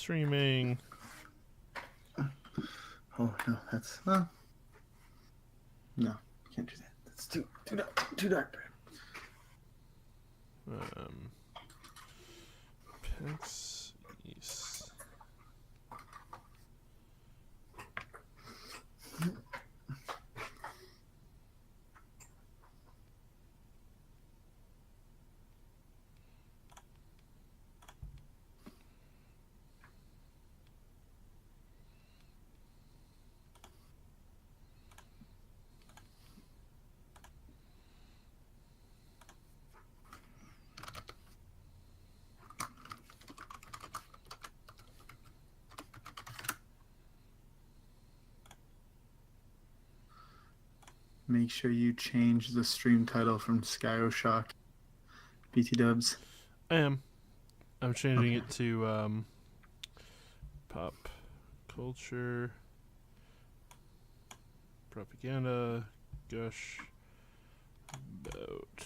streaming. Oh no, that's no, can't do that. That's too dark. PAX East. Make sure you change the stream title from Skyroshock BT Dubs. I'm changing it to pop culture propaganda gush about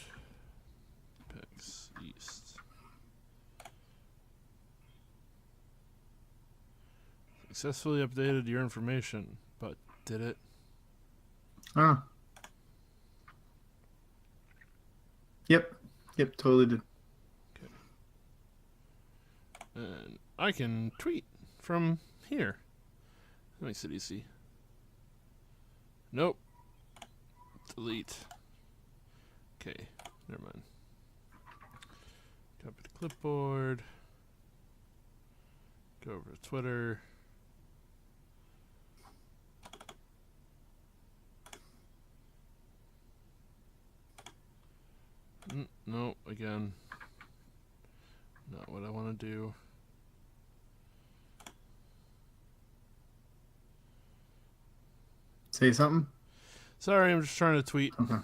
PAX East. Successfully updated your information, but did it? Oh. Yep, totally did. Okay. And I can tweet from here. That makes it easy. Nope. Delete. Okay, never mind. Copy the clipboard. Go over to Twitter. No, again. Not what I want to do. Say something? Sorry, I'm just trying to tweet. Okay.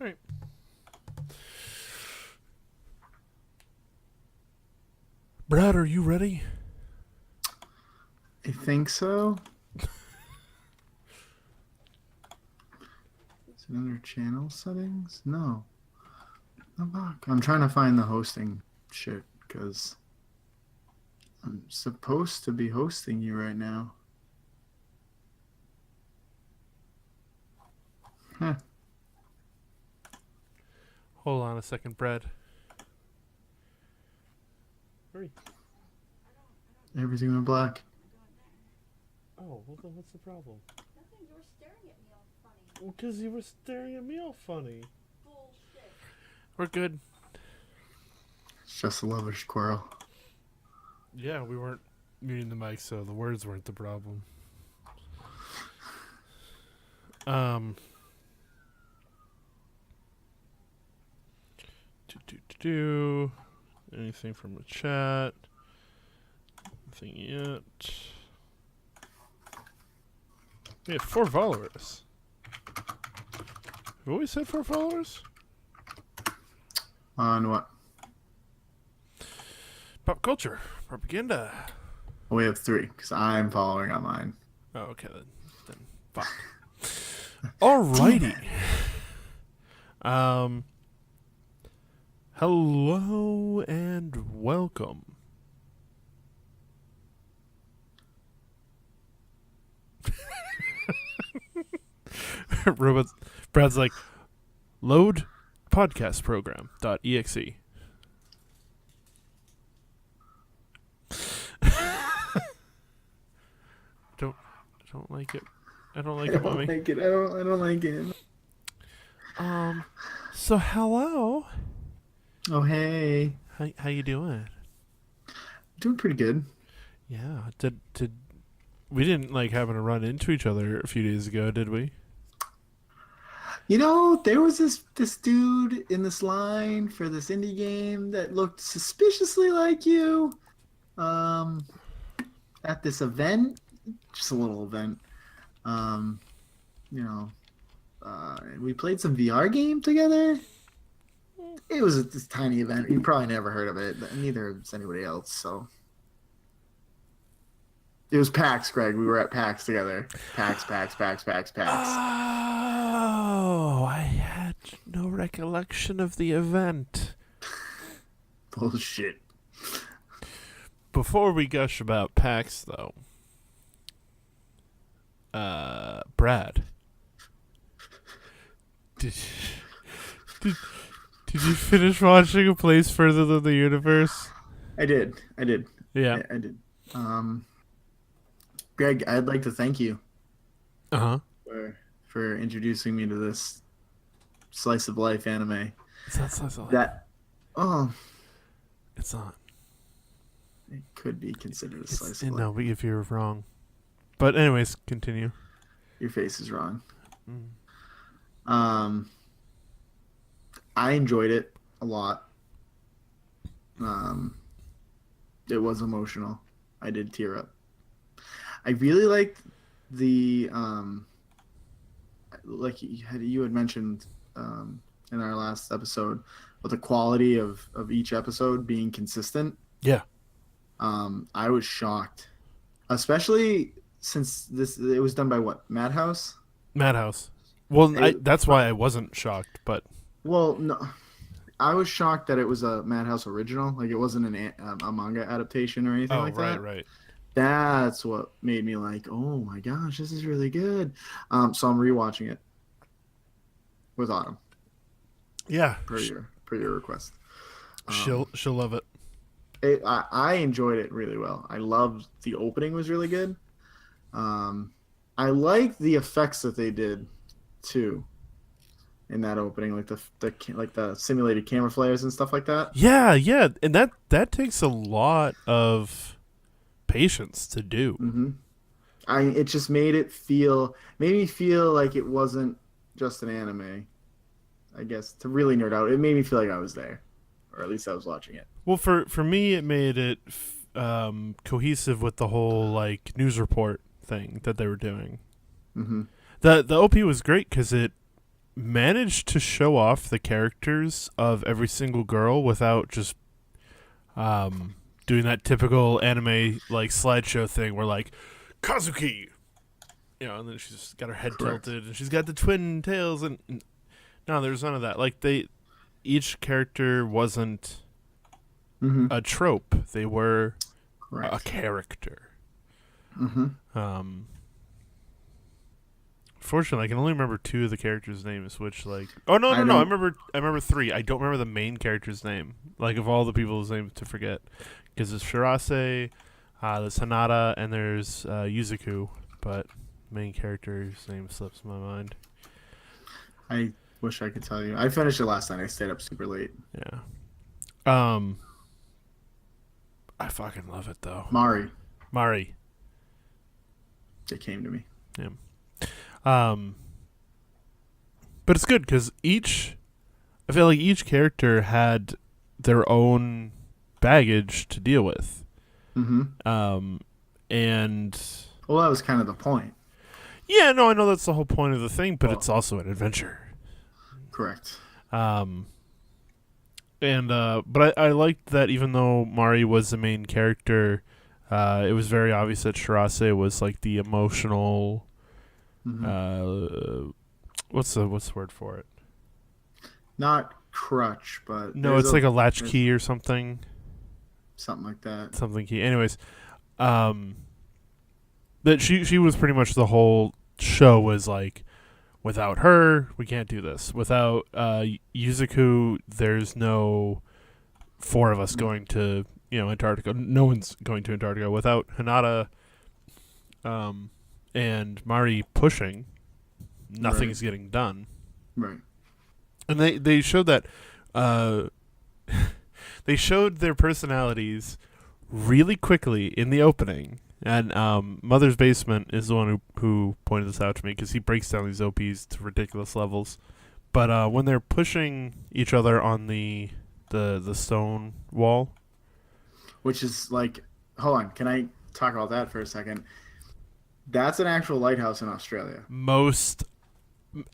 All right. Brad, are you ready? I think so. Is it under channel settings? No. I'm trying to find the hosting shit because I'm supposed to be hosting you right now. Huh. Hold on a second, Brad. Hurry. Everything went black. Oh, well then what's the problem? Nothing, you were staring at me all funny. Because you were staring at me all funny. Bullshit. We're good. It's just a lover's quarrel. Yeah, we weren't muting the mic, so the words weren't the problem. Anything from the chat? Nothing yet. We have 4 followers. Have we said 4 followers? On what? Pop culture. Propaganda. Well, we have 3 because I'm following on mine. Oh, okay, then fuck. Alrighty. Hello and welcome. Robots. Brad's like, load podcast program.exe. Don't like it. I don't like it, mommy. I don't like it. So hello. Oh, hey. How you doing? Doing pretty good. Yeah. Did we didn't like having to run into each other a few days ago, did we? You know, there was this dude in this line for this indie game that looked suspiciously like you. At this event, just a little event. We played some VR game together. It was this tiny event. You probably never heard of it, but neither has anybody else. So it was PAX, Greg. We were at PAX together. PAX. Oh, I had no recollection of the event. Bullshit. Before we gush about PAX, though, Brad, did you finish watching A Place Further Than the Universe? I did. Yeah. I did. Greg, I'd like to thank you. For introducing me to this slice of life anime. It's not slice of life. It's not. It could be considered a slice of life. No, but if you're wrong. But anyways, continue. Your face is wrong. Mm. I enjoyed it a lot. It was emotional. I did tear up. I really liked the like you had mentioned in our last episode, with the quality of each episode being consistent. Yeah. I was shocked, especially since it was done by what, Madhouse. Well, that's why I wasn't shocked, but well, no, I was shocked that it was a Madhouse original. Like, it wasn't a manga adaptation or anything like that. Right. That's what made me like, oh my gosh, this is really good. So I'm rewatching it with Autumn. Yeah, per your request. She'll love it. I enjoyed it really well. I loved the opening, was really good. I liked the effects that they did too in that opening, like the simulated camera flares and stuff like that. Yeah, and that takes a lot of patience to do. Mm-hmm. It just made me feel like it wasn't just an anime. I guess, to really nerd out, it made me feel like I was there, or at least I was watching it. Well, for me, it made it cohesive with the whole like news report thing that they were doing. Mm-hmm. The OP was great because it managed to show off the characters of every single girl without just doing that typical anime like slideshow thing where like, Kazuki. And then she's got her head Correct. tilted, and she's got the twin tails, and no, there's none of that. Like each character wasn't Mm-hmm. a trope; they were Correct. a character. Mm-hmm. Fortunately, I can only remember 2 of the characters' names. Which, like, oh no, I no, no! I don't- remember 3. I don't remember the main character's name. Like, of all the people's names to forget, because there's Shirase, there's Hanada, and there's Yuzuku, but main character's name slips my mind. I wish I could tell you. I finished it last night. I stayed up super late. Yeah. I fucking love it though. Mari, Mari. they came to me. But it's good because I feel like each character had their own baggage to deal with. Mm-hmm. And Well, that was kind of the point. yeah, no, I know that's the whole point of the thing, but Well- it's also an adventure. Correct. But I liked that even though Mari was the main character, it was very obvious that Shirase was like the emotional. Mm-hmm. What's the word for it? Not crutch, but No, there's it's like a there's latchkey or something. something like that. Something key. Anyways, that she was pretty much the whole show was like, without her, we can't do this. Without Yuzuku, there's no 4 of us going to Antarctica. No one's going to Antarctica. Without Hinata, and Mari pushing, nothing's getting done. Right. And they showed that they showed their personalities really quickly in the opening. And Mother's Basement is the one who pointed this out to me because he breaks down these OPs to ridiculous levels. But when they're pushing each other on the stone wall, Which is like, hold on, can I talk about that for a second? That's an actual lighthouse in Australia.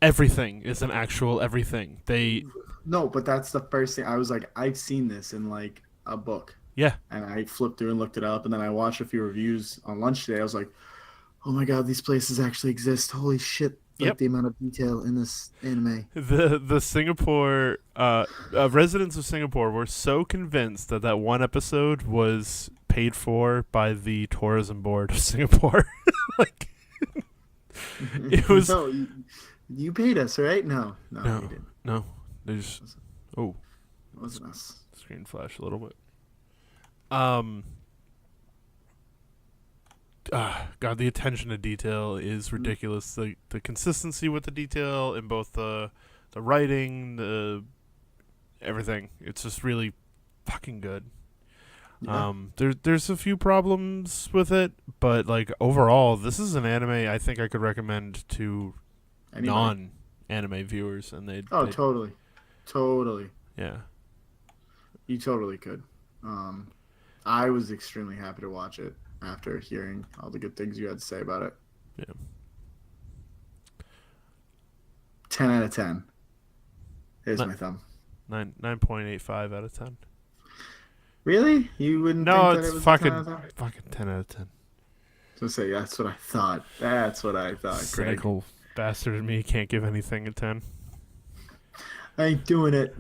everything is an actual everything. No, but that's the first thing. I was like, I've seen this in like a book. Yeah. And I flipped through and looked it up, and then I watched a few reviews on lunch today. I was like, oh my god, these places actually exist. Holy shit. Like Yep. the amount of detail in this anime. The Singapore residents of Singapore were so convinced that one episode was paid for by the tourism board of Singapore. Like it was No, you paid us, right? No, you didn't. no. There's It wasn't us. screen flash a little bit. God, the attention to detail is ridiculous. The consistency with the detail in both the writing, the everything. It's just really fucking good. Yeah. There's a few problems with it, but like overall, this is an anime I think I could recommend to Anybody. non-anime viewers, and they'd Totally. yeah. You totally could. I was extremely happy to watch it after hearing all the good things you had to say about it. Yeah. 10 out of 10. Here's Ni- my thumb. 9.85 out of 10. Really? You wouldn't No, think that it's it was fucking 10 out of 10? fucking 10 out of 10. So say, that's what I thought. That's what I thought, Craig. Cynical bastard in me can't give anything a 10. I ain't doing it.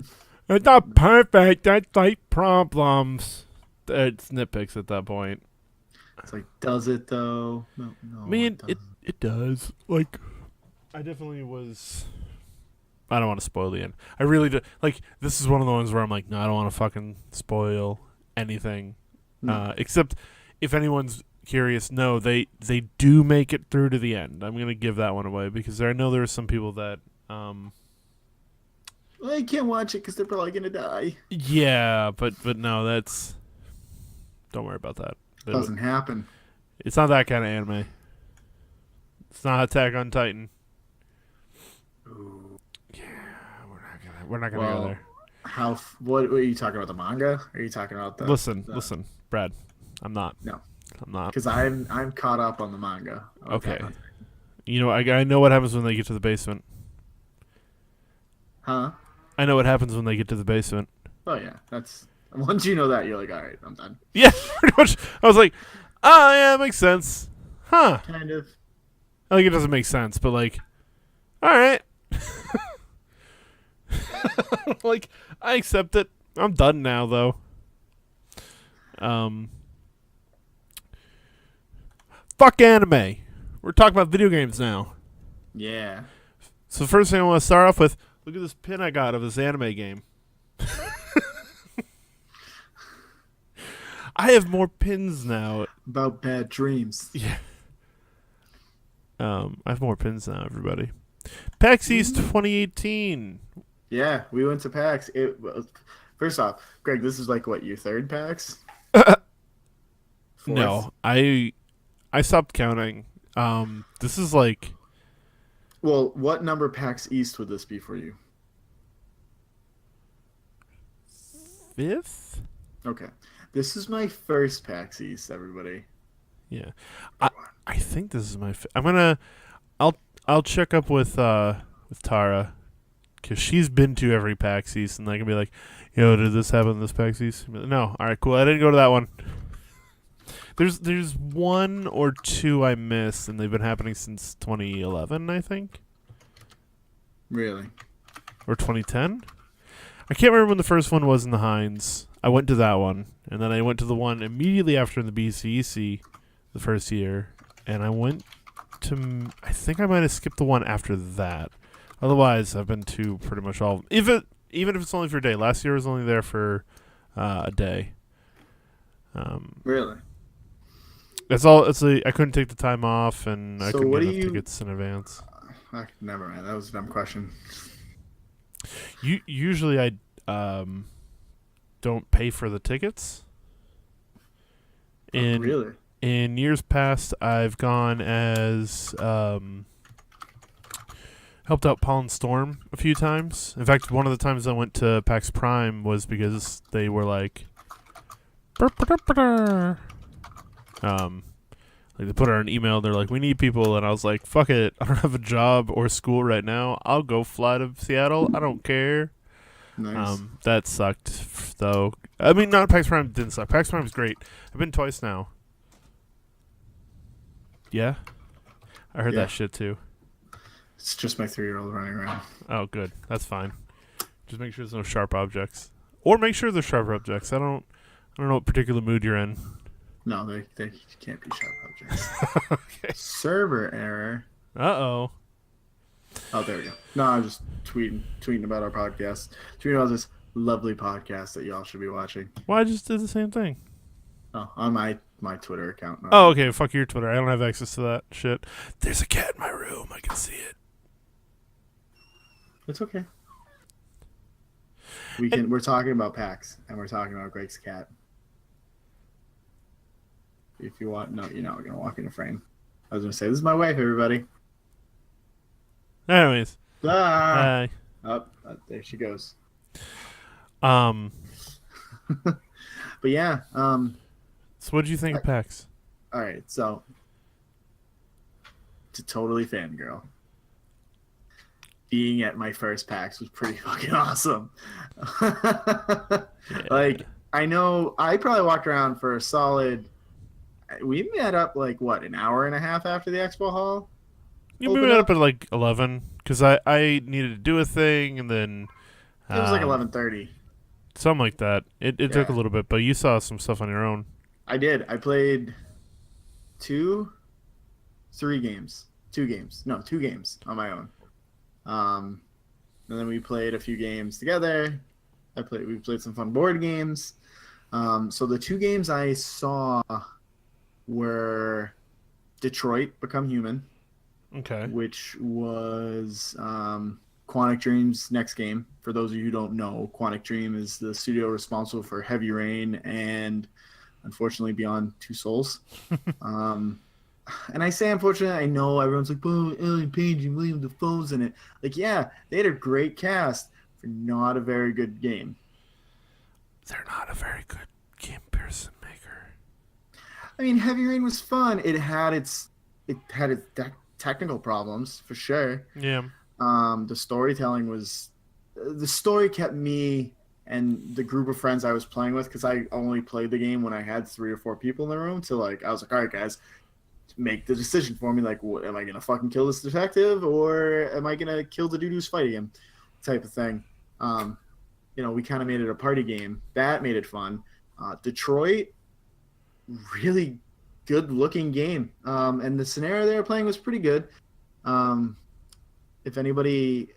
It's not perfect. That's like problems. It's nitpicks at that point. It's like, does it though? No. I mean, it it does. Like, I definitely was. I don't want to spoil the end. I really do. Like, this is one of the ones where I'm like, no, I don't want to fucking spoil anything. No. Except if anyone's curious, no, they do make it through to the end. I'm gonna give that one away because I know there are some people that. Well, I can't watch it because they're probably gonna die. Yeah, but no, that's. Don't worry about that. Doesn't happen. It's not that kind of anime. It's not Attack on Titan. Ooh. Yeah, we're not gonna go there. What are you talking about? The manga? Are you talking about the? Listen, Brad. I'm not. No. I'm not. Because I'm caught up on the manga. Okay. You know, I know what happens when they get to the basement. Huh? I know what happens when they get to the basement. Oh yeah, that's once you know that you're like, all right, I'm done. Yeah, pretty much. I was like, yeah, makes sense. Huh. kind of. I think it doesn't make sense, but like, all right. Like, I accept it. I'm done now, though. Um, fuck anime. We're talking about video games now. Yeah. So the first thing I want to start off with, look at this pin I got of this anime game. I have more pins now. About bad dreams. Yeah. I have more pins now, everybody. PAX East 2018. Yeah, we went to PAX. First off, Greg, this is like what, your third PAX? Fourth? No, I stopped counting. This is like Well, what number PAX East would this be for you? fifth. Okay. This is my first PAX East, everybody. Yeah, I think this is my. I'm gonna. I'll check up with Tara, because she's been to every PAX East, and I can be like, yo, did this happen in this PAX East? Like, no, all right, cool. I didn't go to that one. There's one or two I missed, and they've been happening since 2011, I think, Really? or 2010. I can't remember when the first one was in the Heinz. I went to that one, and then I went to the one immediately after in the BCEC the first year, and I went to. I think I might have skipped the one after that. Otherwise, I've been to pretty much all. Even if it's only for a day. Last year I was only there for a day. Really? That's all. I couldn't take the time off, and I So couldn't what get do enough you- tickets in advance. Never mind. That was a dumb question. Usually I don't pay for the tickets. Oh, really? In years past, I've gone as helped out Pollen Storm a few times. In fact, one of the times I went to PAX Prime was because they were like, like they put out an email. They're like, "We need people," and I was like, "Fuck it! I don't have a job or school right now. I'll go fly to Seattle. I don't care." Nice. That sucked though. I mean, not PAX Prime didn't suck. PAX Prime is great. I've been twice now. Yeah, I heard Yeah. that shit too. It's just my 3-year-old running around. Oh, good. That's fine. Just make sure there's no sharp objects, or make sure there's sharp objects. I don't know what particular mood you're in. No, they can't be sharp objects. Okay. Server error. Oh. Oh, there we go. No, I'm just tweeting about our podcast. Tweeting about this lovely podcast that y'all should be watching. Well, I just did the same thing. Oh, on my Twitter account. No. Oh, okay. Fuck your Twitter. I don't have access to that shit. There's a cat in my room. I can see it. It's okay. We're talking about PAX, and we're talking about Greg's cat. If you want, no, you're not gonna walk in a frame. I was gonna say, this is my wife, everybody. Anyways. Ah! Hi. There she goes. But yeah, so what did you think of PAX? all right, so to totally fangirl, being at my first PAX was pretty fucking awesome. Like, I know I probably walked around for a solid. We met up like what, an hour and a half after the expo hall. You Open moved it up. up at like 11 because I needed to do a thing, and then It was like um, 11:30. something like that. It took a Yeah. little bit, but you saw some stuff on your own. I did. I played two games on my own. And then we played a few games together. We played some fun board games. So the two games I saw were Detroit Become Human, Okay. which was Quantic Dream's next game. For those of you who don't know, Quantic Dream is the studio responsible for Heavy Rain and, unfortunately, Beyond Two Souls. And I say unfortunately, I know everyone's like, "Oh, Ellen Page and William Dafoe's in it." Like, yeah, they had a great cast for not a very good game. They're not a very good game person maker. I mean, Heavy Rain was fun. It had its technical problems for sure. Yeah. The storytelling was, the story kept me and the group of friends I was playing with, because I only played the game when I had 3 or 4 people in the room. To like, I was like, all right, guys, make the decision for me. Like, what, am I gonna fucking kill this detective or am I gonna kill the dude who's fighting him, type of thing. Um, we kind of made it a party game. That made it fun. Detroit, really good looking game. And the scenario they were playing was pretty good. If anybody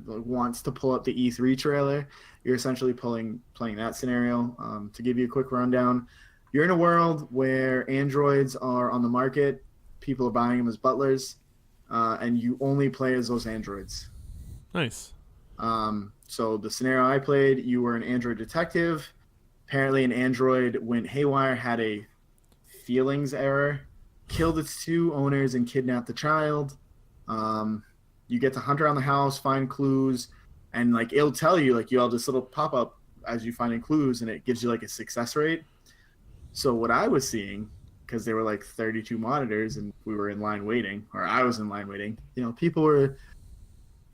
wants to pull up the E3 trailer, you're essentially playing that scenario. To give you a quick rundown, you're in a world where androids are on the market. People are buying them as butlers, and you only play as those androids. Nice. So the scenario I played, you were an android detective. Apparently, an android went haywire, had a feelings error, killed its two owners, and kidnapped the child. You get to hunt around the house, find clues, and like it'll tell you, like, you have this little pop up as you finding clues, and it gives you like a success rate. So what I was seeing, because there were like 32 monitors and we were in line waiting, or I was in line waiting, people were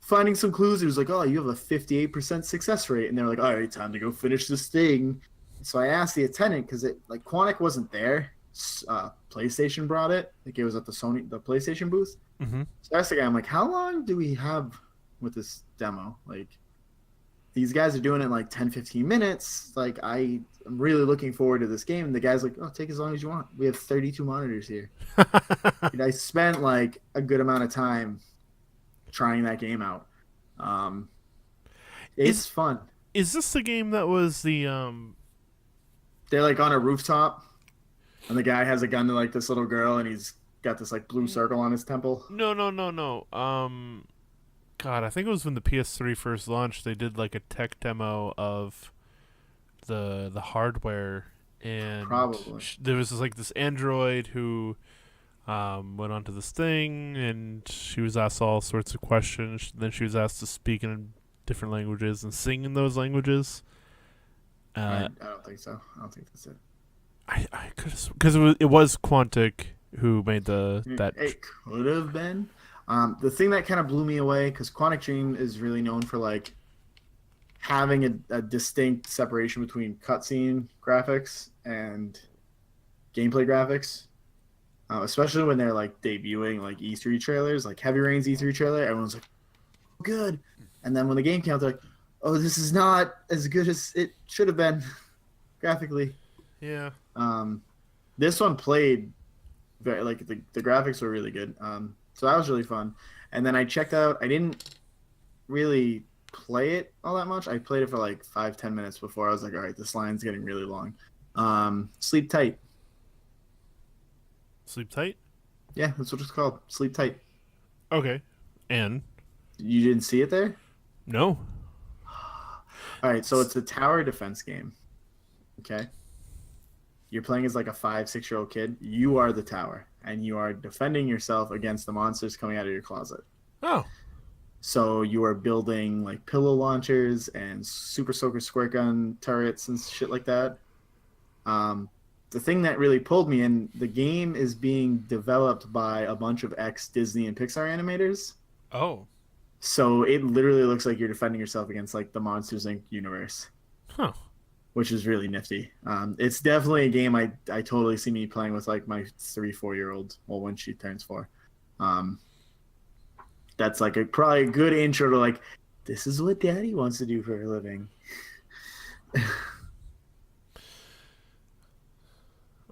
finding some clues. It was like, oh, you have a 58% success rate, and they're like, all right, time to go finish this thing. So I asked the attendant, because Quantic wasn't there. PlayStation brought it. Like, it was at the PlayStation booth. Mm-hmm. So I asked the guy, I'm like, how long do we have with this demo? Like, these guys are doing it in like 10, 15 minutes. Like, I'm really looking forward to this game. And the guy's like, oh, take as long as you want. We have 32 monitors here. And I spent like a good amount of time trying that game out. It's fun. Is this the game that was the They're like on a rooftop, and the guy has a gun to like this little girl, and he's got this like blue circle on his temple. No. God, I think it was when the PS3 first launched. They did like a tech demo of the hardware, and Probably. there was this android who went onto this thing, and she was asked all sorts of questions. Then she was asked to speak in different languages and sing in those languages. I don't think so. I don't think that's it. I could have, because it was Quantic who made that. It could have been. The thing that kind of blew me away, because Quantic Dream is really known for like having a distinct separation between cutscene graphics and gameplay graphics, especially when they're like debuting like E3 trailers, like Heavy Rain's E3 trailer. Everyone's like, oh, good, and then when the game came out, they're like, oh, this is not as good as it should have been graphically. Yeah. This one played very, like, the graphics were really good. So that was really fun. And then I checked out, I didn't really play it all that much. I played it for like 5-10 minutes before I was like, all right, this line's getting really long. Sleep Tight. Sleep Tight? Yeah, that's what it's called. Sleep Tight. Okay. And? You didn't see it there? No. All right, so it's a tower defense game. Okay? You're playing as like a 5-6-year-old kid. You are the tower, and you are defending yourself against the monsters coming out of your closet. Oh. So you are building like pillow launchers and super soaker squirt gun turrets and shit like that. The thing that really pulled me in, the game is being developed by a bunch of ex-Disney and Pixar animators. Oh. So it literally looks like you're defending yourself against like the Monsters Inc. universe. Huh. Which is really nifty. It's definitely a game I totally see me playing with like my 3-4-year-old. Well, when she turns 4. That's like probably a good intro to like, this is what Daddy wants to do for a living.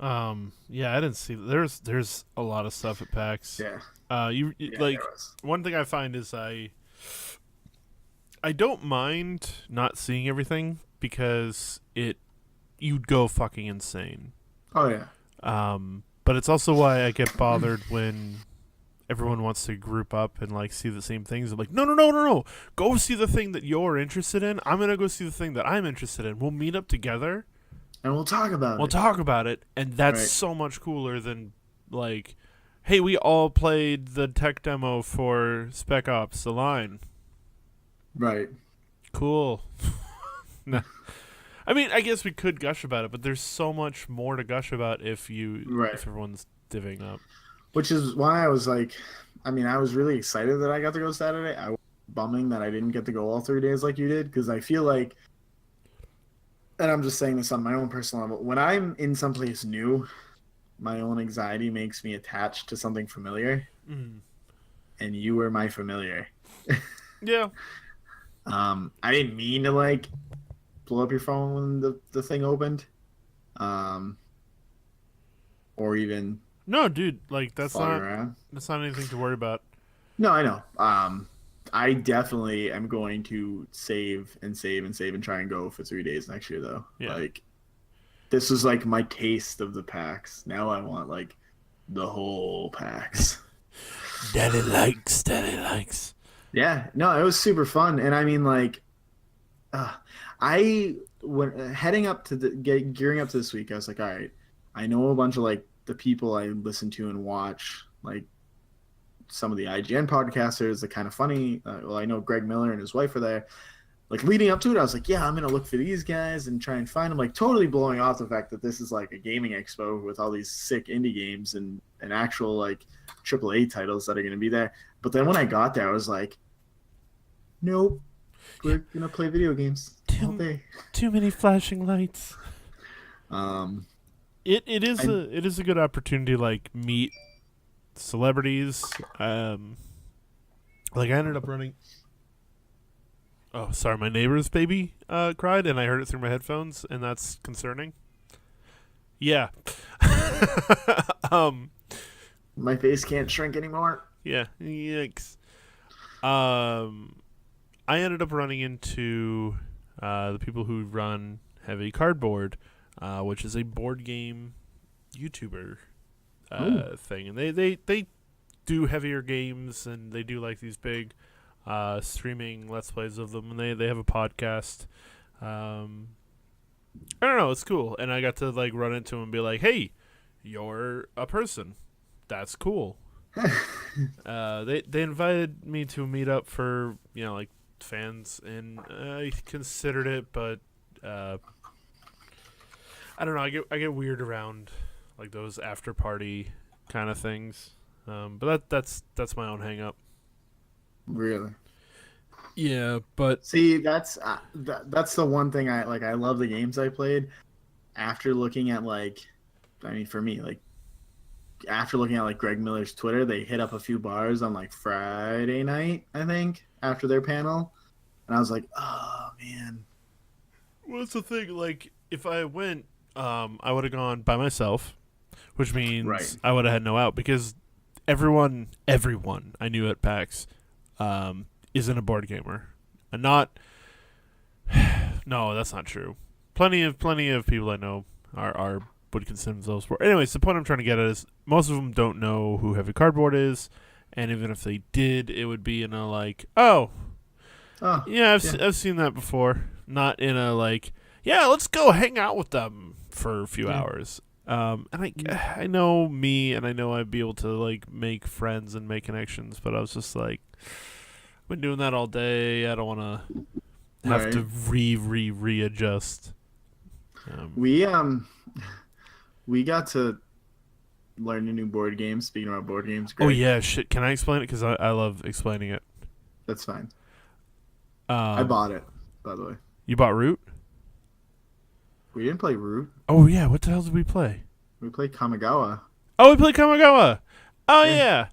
Yeah, I didn't see. There's a lot of stuff at PAX. Yeah. Like, there was. one thing I find is I don't mind not seeing everything, because you'd go fucking insane. Oh yeah. But it's also why I get bothered when everyone wants to group up and like see the same things. I'm like, no. Go see the thing that you're interested in. I'm gonna go see the thing that I'm interested in. We'll meet up together. And we'll talk about it. And that's Right. so much cooler than like, hey, we all played the tech demo for Spec Ops: The Line. Right. Cool. Nah. I mean, I guess we could gush about it, but there's so much more to gush about if Right. everyone's divvying up. Which is why I was like, I mean, I was really excited that I got to go Saturday. I was bumming that I didn't get to go all 3 days like you did, because I feel like, and I'm just saying this on my own personal level, when I'm in someplace new, my own anxiety makes me attached to something familiar, Mm. and you were my familiar. Yeah. I didn't mean to like blow up your phone when the thing opened, um, or even No, dude, like fart around. that's not anything to worry about. No, I know. I definitely am going to save and save and save and try and go for 3 days next year, though. Yeah. Like, this was like my taste of the PAX. Now I want like the whole PAX. Daddy likes, daddy likes. Yeah, no, it was super fun, and I mean, like, I when heading up to gearing up to this week, I was like, all right, I know a bunch of like the people I listen to and watch, like some of the IGN podcasters, the kind of funny. Well, I know Greg Miller and his wife are there. Like leading up to it, I was like, yeah, I'm gonna look for these guys and try and find them. Like totally blowing off the fact that this is like a gaming expo with all these sick indie games and actual like AAA titles that are gonna be there. But then when I got there, I was like, nope, we're gonna play video games all day. Too many flashing lights. Um, It is a good opportunity to like meet celebrities. Like I ended up running. Oh, sorry, my neighbor's baby cried, and I heard it through my headphones, and that's concerning. Yeah. my face can't shrink anymore. Yeah. Yikes. I ended up running into the people who run Heavy Cardboard, which is a board game YouTuber thing, and they do heavier games, and they do like these big streaming Let's Plays of them, and they have a podcast. I don't know, it's cool, and I got to like run into him and be like, "Hey, you're a person. That's cool." They invited me to a meetup for like fans, and I considered it, but I don't know. I get weird around like those after party kind of things. But that's my own hang up. Really? Yeah, but See, that's the one thing I like. I love the games I played. After looking at like, I mean, for me, like after looking at like Greg Miller's Twitter, they hit up a few bars on like Friday night, I think, after their panel, and I was like, oh man. what's the thing? Like, if I went, I would have gone by myself, which means Right. I would have had no out because everyone I knew at PAX isn't a board gamer, and not. No, that's not true. Plenty of people I know are would consider themselves board. Anyways, the point I'm trying to get at is most of them don't know who Heavy Cardboard is, and even if they did, it would be in a like, oh, yeah, I've seen that before. Not in a like, yeah, let's go hang out with them for a few hours. And I know me, and I know I'd be able to like make friends and make connections, but I was just like, I've been doing that all day. I don't want to have to readjust. We got to learn a new board game. Speaking about board games, Oh Greg. yeah, shit. Can I explain it? Because I love explaining it. That's fine. I bought it, by the way. You bought Root? We didn't play Root. Oh yeah. What the hell did we play? We played Kamigawa. Oh, we played Kamigawa. Oh Yeah. yeah.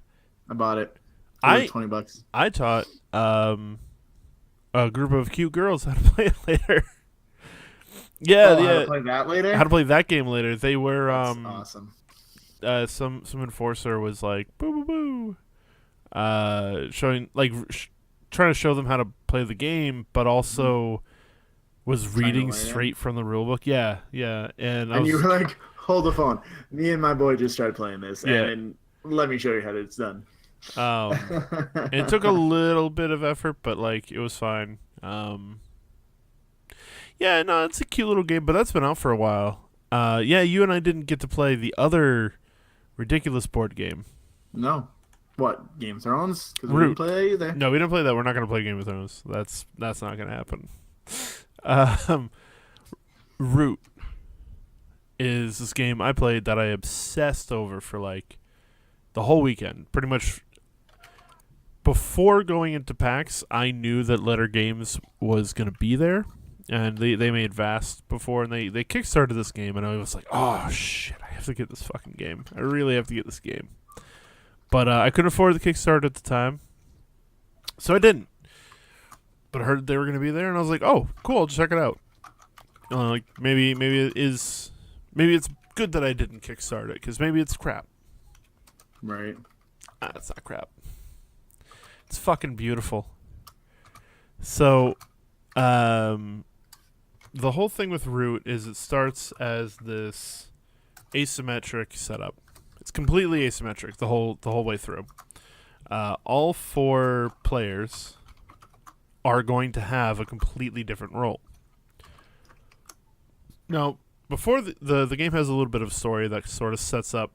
I bought it. I- $20. I taught a group of cute girls how to play it later. Yeah, How to play that later? How to play that game later. They were That's awesome. some enforcer was like boo boo boo, showing like trying to show them how to play the game, but also was reading learn it. straight from the rule book. Yeah, and I And was, you were like, hold the phone. Me and my boy just started playing this, Yeah. and let me show you how it's done. and it took a little bit of effort, but like it was fine. Yeah, no, it's a cute little game, but that's been out for a while. Yeah, you and I didn't get to play the other ridiculous board game. No. What? Game of Thrones? Because we Root. didn't play that either. No, we didn't play that. We're not going to play Game of Thrones. That's not going to happen. Root is this game I played that I obsessed over for like the whole weekend. Pretty much before going into PAX, I knew that Letter Games was going to be there. and they made Vast before, and they kickstarted this game, and I was like, oh shit, I have to get this fucking game. I really have to get this game. But I couldn't afford the Kickstarter at the time, so I didn't. But I heard they were going to be there, and I was like, oh, cool, I'll check it out. Like maybe it's good that I didn't Kickstart it, because maybe it's crap. Right. It's not crap. It's fucking beautiful. So, the whole thing with Root is it starts as this asymmetric setup. It's completely asymmetric the whole way through. All 4 players are going to have a completely different role. Now, before the game has a little bit of story that sort of sets up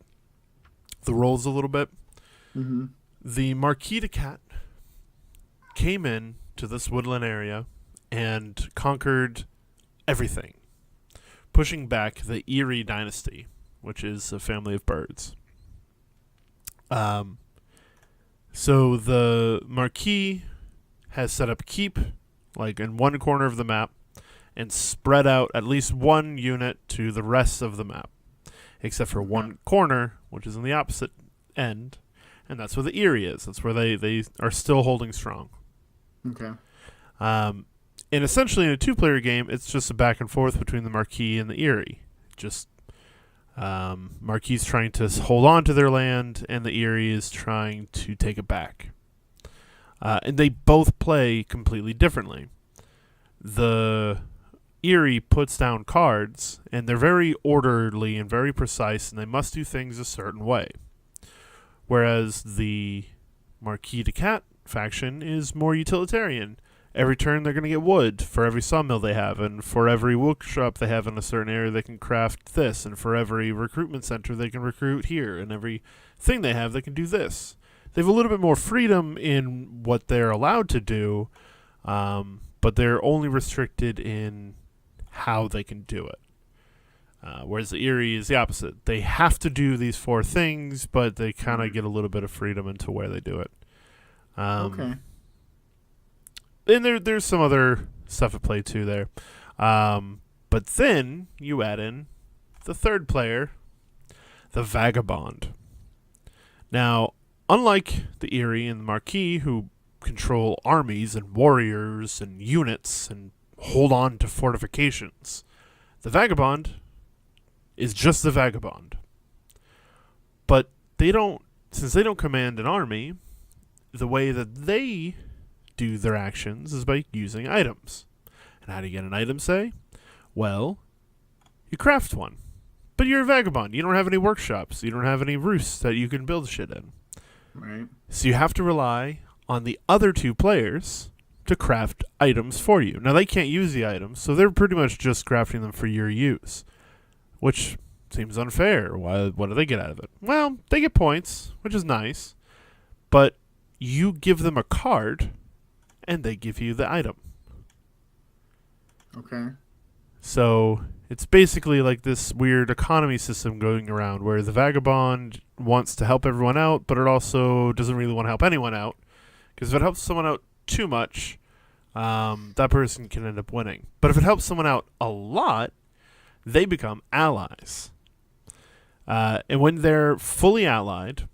the roles a little bit. Mm-hmm. The Marquis de Cat came in to this woodland area and conquered everything, pushing back the Eerie dynasty, which is a family of birds. So the Marquis has set up keep, like in one corner of the map, and spread out at least one unit to the rest of the map, except for one corner, which is on the opposite end, and that's where the Eerie is. That's where they are still holding strong. Okay. And essentially in a 2-player game, it's just a back and forth between the Marquis and the Eerie. Just Marquis is trying to hold on to their land, and the Eerie is trying to take it back. And they both play completely differently. The Eerie puts down cards, and they're very orderly and very precise, and they must do things a certain way. Whereas the Marquis de Cat faction is more utilitarian. Every turn they're going to get wood for every sawmill they have, and for every workshop they have in a certain area they can craft this, and for every recruitment center they can recruit here, and every thing they have they can do this. They have a little bit more freedom in what they're allowed to do, but they're only restricted in how they can do it. Whereas the Eerie is the opposite. They have to do these 4 things, but they kind of get a little bit of freedom into where they do it. Okay. And there's some other stuff at play too there. But then you add in the 3rd player, the Vagabond. Now, unlike the Eerie and the Marquis, who control armies and warriors and units and hold on to fortifications, the Vagabond is just the Vagabond. But since they don't command an army, the way that they do their actions is by using items. And how do you get an item, say? Well, you craft one. But you're a Vagabond. You don't have any workshops. You don't have any roosts that you can build shit in. Right. So you have to rely on the other 2 players to craft items for you. Now, they can't use the items, so they're pretty much just crafting them for your use, which seems unfair. What do they get out of it? Well, they get points, which is nice, but you give them a card, and they give you the item. Okay. So it's basically like this weird economy system going around where the Vagabond wants to help everyone out, but it also doesn't really want to help anyone out. Because if it helps someone out too much, that person can end up winning. But if it helps someone out a lot, they become allies. And when they're fully allied,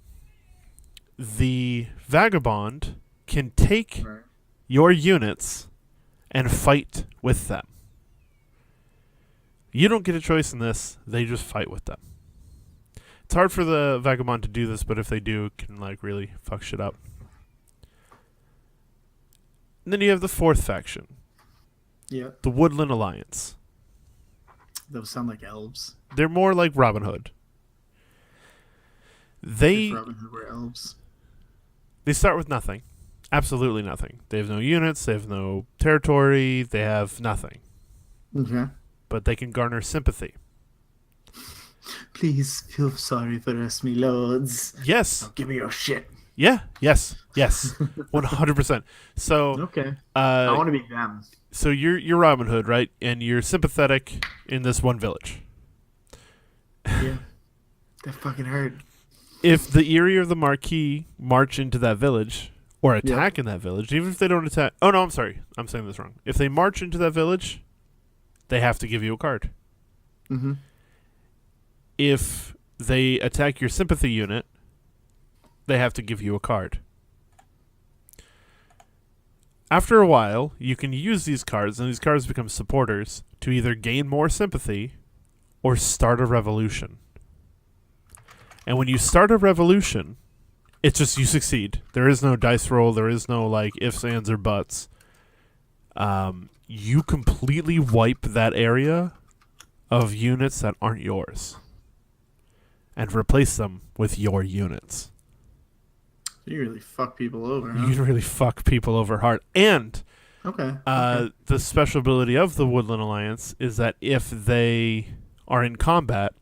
the Vagabond can take your units and fight with them. You don't get a choice in this. They just fight with them. It's hard for the Vagabond to do this, but if they do, it can like really fuck shit up. And then you have the 4th faction, Yeah. the Woodland Alliance. Those sound like elves. They're more like Robin Hood. If Robin Hood were elves. They start with nothing. Absolutely nothing. They have no units. They have no territory. They have nothing. Okay. But they can garner sympathy. Please feel sorry for us, me lords. Yes. Now give me your shit. Yeah. Yes. 100%. So Okay. I want to be them. So you're Robin Hood, right? And you're sympathetic in this one village. Yeah. That fucking hurt. If the Eerie or the Marquis march into that village or attack in that village, even if they don't attack... Oh, no, I'm sorry. I'm saying this wrong. If they march into that village, they have to give you a card. Mm-hmm. If they attack your sympathy unit, they have to give you a card. After a while, you can use these cards, and these cards become supporters, to either gain more sympathy or start a revolution. And when you start a revolution, it's just you succeed. There is no dice roll. There is no like ifs, ands, or buts. You completely wipe that area of units that aren't yours and replace them with your units. You really fuck people over, huh? You really fuck people over hard. And Okay. the special ability of the Woodland Alliance is that if they are in combat,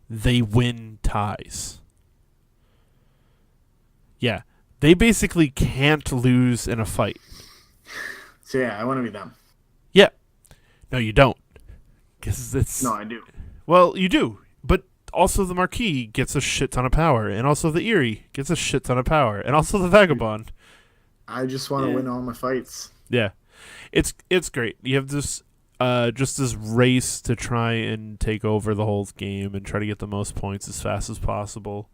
they win ties. Yeah. They basically can't lose in a fight. So yeah, I want to be them. Yeah. No, you don't. 'Cause it's... No, I do. Well, you do. But also the Marquis gets a shit ton of power. And also the Eerie gets a shit ton of power. And also the Vagabond. I just want to win all my fights. Yeah. It's great. You have this just this race to try and take over the whole game and try to get the most points as fast as possible.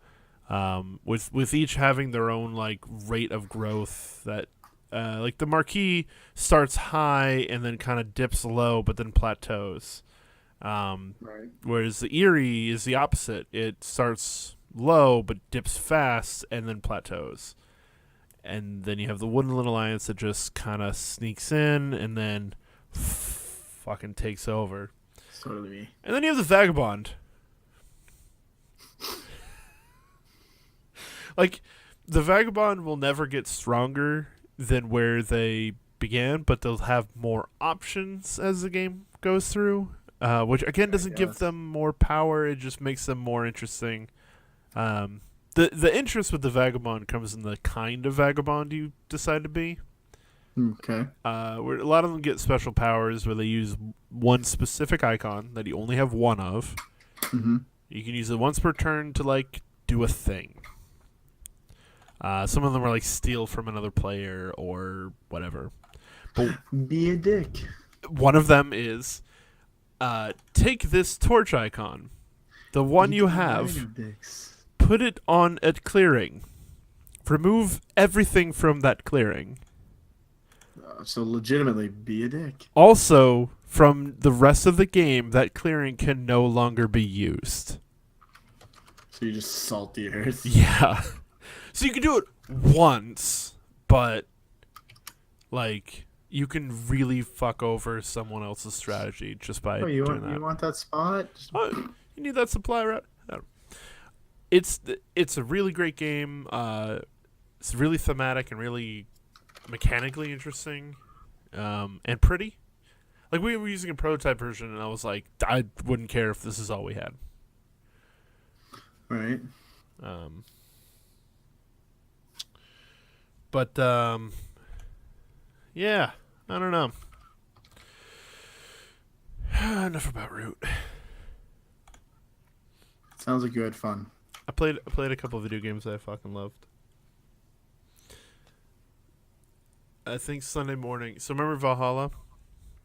With each having their own like rate of growth that like the Marquis starts high and then kind of dips low but then plateaus. Right. Whereas the Eerie is the opposite. It starts low but dips fast and then plateaus. And then you have the Woodland Alliance that just kind of sneaks in and then fucking takes over. It's totally me. And then you have the Vagabond. Like, the Vagabond will never get stronger than where they began, but they'll have more options as the game goes through, which, again, doesn't give them more power. It just makes them more interesting. The interest with the Vagabond comes in the kind of Vagabond you decide to be. Okay. Where a lot of them get special powers where they use one specific icon that you only have one of. Mm-hmm. You can use it once per turn to, like, do a thing. Some of them are, like, steal from another player or whatever. But Be a dick. one of them is take this torch icon, the one you have, put it on a clearing. Remove everything from that clearing. So legitimately, be a dick. Also, from the rest of the game, that clearing can no longer be used. So you just salt the earth. Yeah. So you can do it once, but, like, you can really fuck over someone else's strategy just by Oh, you doing want that. you want that spot? Just... Oh, you need that supply route. It's a really great game. It's really thematic and really mechanically interesting, and pretty. Like, we were using a prototype version, and I was like, I wouldn't care if this is all we had. Right. But yeah, I don't know. Enough about Root. Sounds like you had fun. I played a couple of video games that I fucking loved. I think Sunday morning. So remember Valhalla?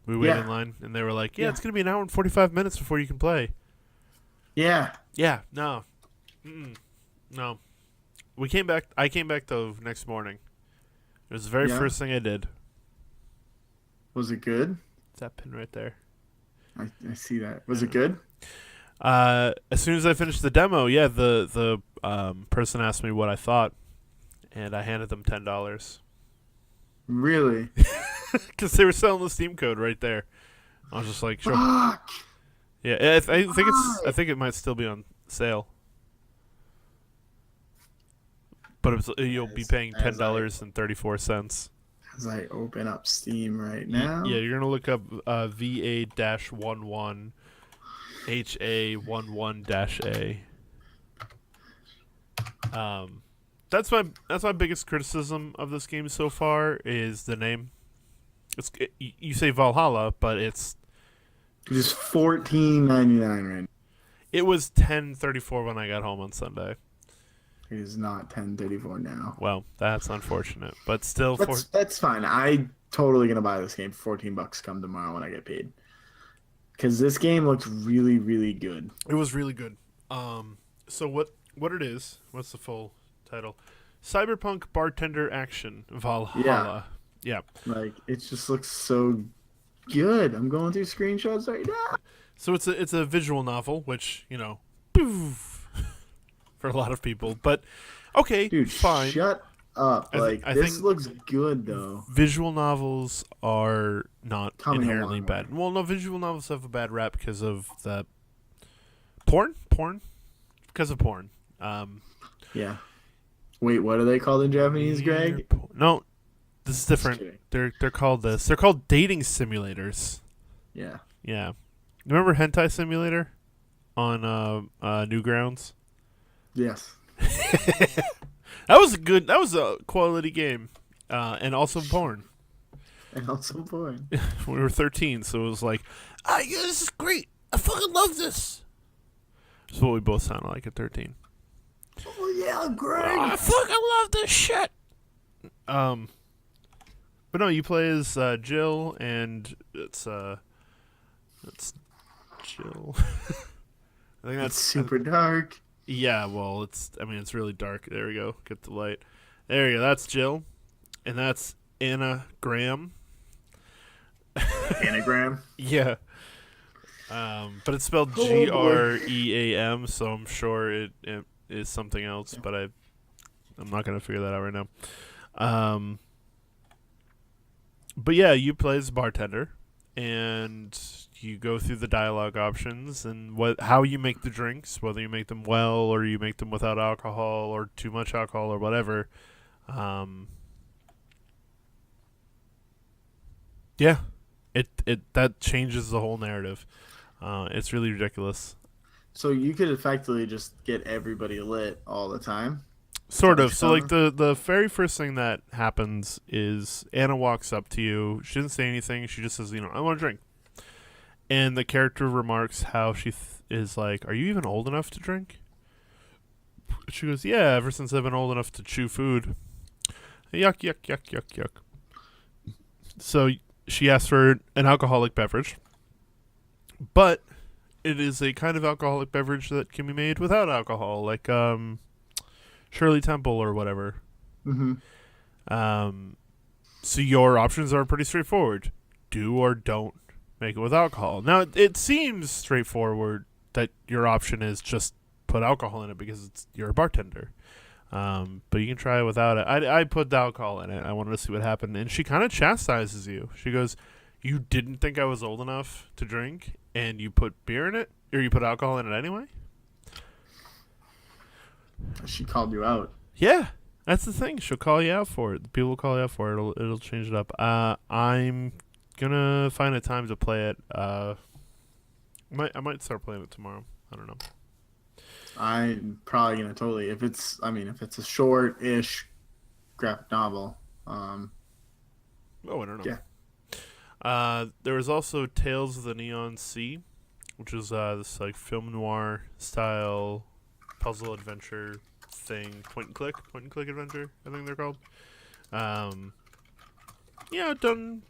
We waited in line, and they were like, "Yeah, it's gonna be an hour and 45 minutes before you can play." Yeah. Yeah, no, no. We came back. I came back though next morning. It was the very first thing I did. Was it good? It's that pin right there. I see that. Was it good? As soon as I finished the demo, yeah, the person asked me what I thought, and I handed them $10 Really? because they were selling the Steam code right there. I was just like, sure. Fuck. Yeah, I think it might still be on sale, but you'll be paying $10.34. As I open up Steam right now. Yeah, you're gonna look up VA-11 HA11-A. That's my biggest criticism of this game so far is the name. You say Valhalla, but it's $14.99 right now. it was $10.34 when I got home on Sunday. It is not $10.34 now. Well, that's unfortunate, but still, That's fine. I totally gonna buy this game for $14 come tomorrow when I get paid. because this game looks really, really good. It was really good. So what it is? What's the full title? Cyberpunk Bartender Action Yeah, Valhalla. Yeah. like it just looks so good. I'm going through screenshots right now. So it's a visual novel, which poof, for a lot of people. But okay, Dude, fine. shut up. I This think looks good though. visual novels are not Coming a inherently long bad. way. Well, no, visual novels have a bad rap because of the porn, because of porn. Yeah. Wait, what are they called in Japanese, Greg? No, this is different. kidding. They're called this. They're called dating simulators. Yeah. Yeah. Remember Hentai Simulator on Newgrounds? Yes. That was a quality game. And also porn. And also porn. We were 13, so it was like, yeah, this is great. I fucking love this. That's what we both sounded like at 13. Oh yeah, Greg. I fucking love this shit. But no, you play as Jill, and it's Jill. I think It's that's super dark. yeah. Well, it's really dark. There we go. Get the light. There you go. That's Jill, and that's Anna Graham. Anagram. Yeah. But it's spelled Oh, boy. Gream, so I'm sure it is something else. But I'm not gonna figure that out right now. But yeah, you play as a bartender, and you go through the dialogue options and how you make the drinks, whether you make them well or you make them without alcohol or too much alcohol or whatever. Yeah, it that changes the whole narrative. It's really ridiculous. So you could effectively just get everybody lit all the time. Sort Like of. So like summer? the very first thing that happens is Anna walks up to you. She doesn't say anything. She just says, I want a drink. And the character remarks how she is like, "Are you even old enough to drink?" She goes, "Yeah, ever since I've been old enough to chew food." Yuck, yuck, yuck, yuck, yuck. So she asks for an alcoholic beverage, but it is a kind of alcoholic beverage that can be made without alcohol, like Shirley Temple or whatever. Mm-hmm. So your options are pretty straightforward: do or don't make it with alcohol. Now it seems straightforward that your option is just put alcohol in it because you're a bartender. But you can try it without it. I put the alcohol in it. I wanted to see what happened, and she kind of chastises you. She goes, "You didn't think I was old enough to drink, and you put beer in it, or you put alcohol in it anyway." She called you out. Yeah, that's the thing. She'll call you out for it. The people will call you out for it. It'll change it up. I'm gonna find a time to play it. I might start playing it tomorrow. I don't know. I'm probably gonna totally if it's a short-ish graphic novel. Oh, I don't know. Yeah. There was also Tales of the Neon Sea, which is this like film noir style puzzle adventure thing, point and click adventure. I think they're called. Yeah, done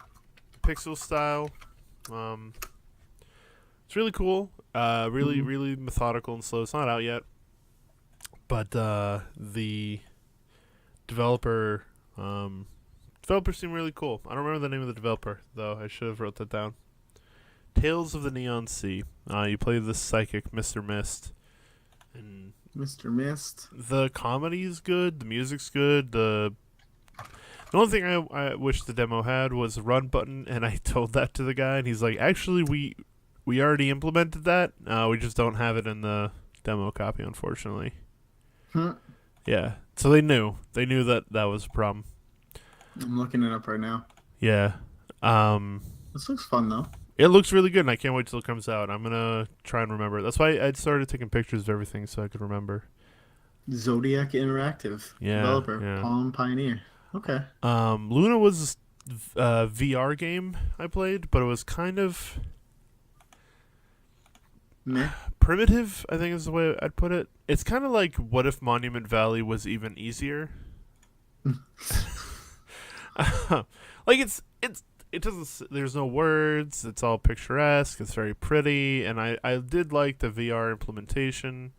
pixel style. It's really cool. Really methodical and slow. It's not out yet, but the developer seemed really cool. I don't remember the name of the developer though. I should have wrote that down. Tales of the Neon Sea. You play the psychic Mr. Mist, and Mr. Mist. the comedy's good. The music's good. The only thing I wish the demo had was a run button, and I told that to the guy, and he's like, "Actually, we already implemented that. We just don't have it in the demo copy, unfortunately." Yeah. So they knew that was a problem. I'm looking it up right now. Yeah. This looks fun though. It looks really good, and I can't wait till it comes out. I'm gonna try and remember it. That's why I started taking pictures of everything so I could remember. Zodiac Interactive. Yeah, Developer. yeah. Palm Pioneer. Okay. Luna was a VR game I played, but it was kind of Meh. primitive, I think is the way I'd put it. It's kind of like, what if Monument Valley was even easier? Like it doesn't. There's no words. It's all picturesque. It's very pretty, and I did like the VR implementation.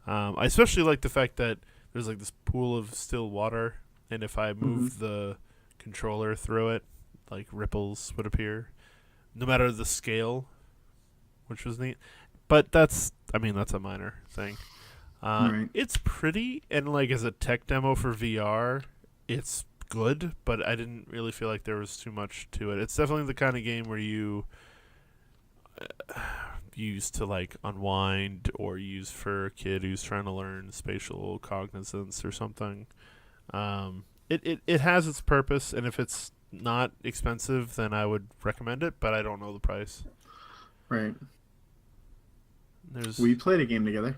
I especially like the fact that there's like this pool of still water, and if I moved the controller through it, like ripples would appear, no matter the scale, which was neat. But that's a minor thing. Right. It's pretty, and like as a tech demo for VR, it's good, but I didn't really feel like there was too much to it. It's definitely the kind of game where you use to like unwind or use for a kid who's trying to learn spatial cognizance or something. It has its purpose, and if it's not expensive, then I would recommend it, but I don't know the price. Right. There's We played a game together.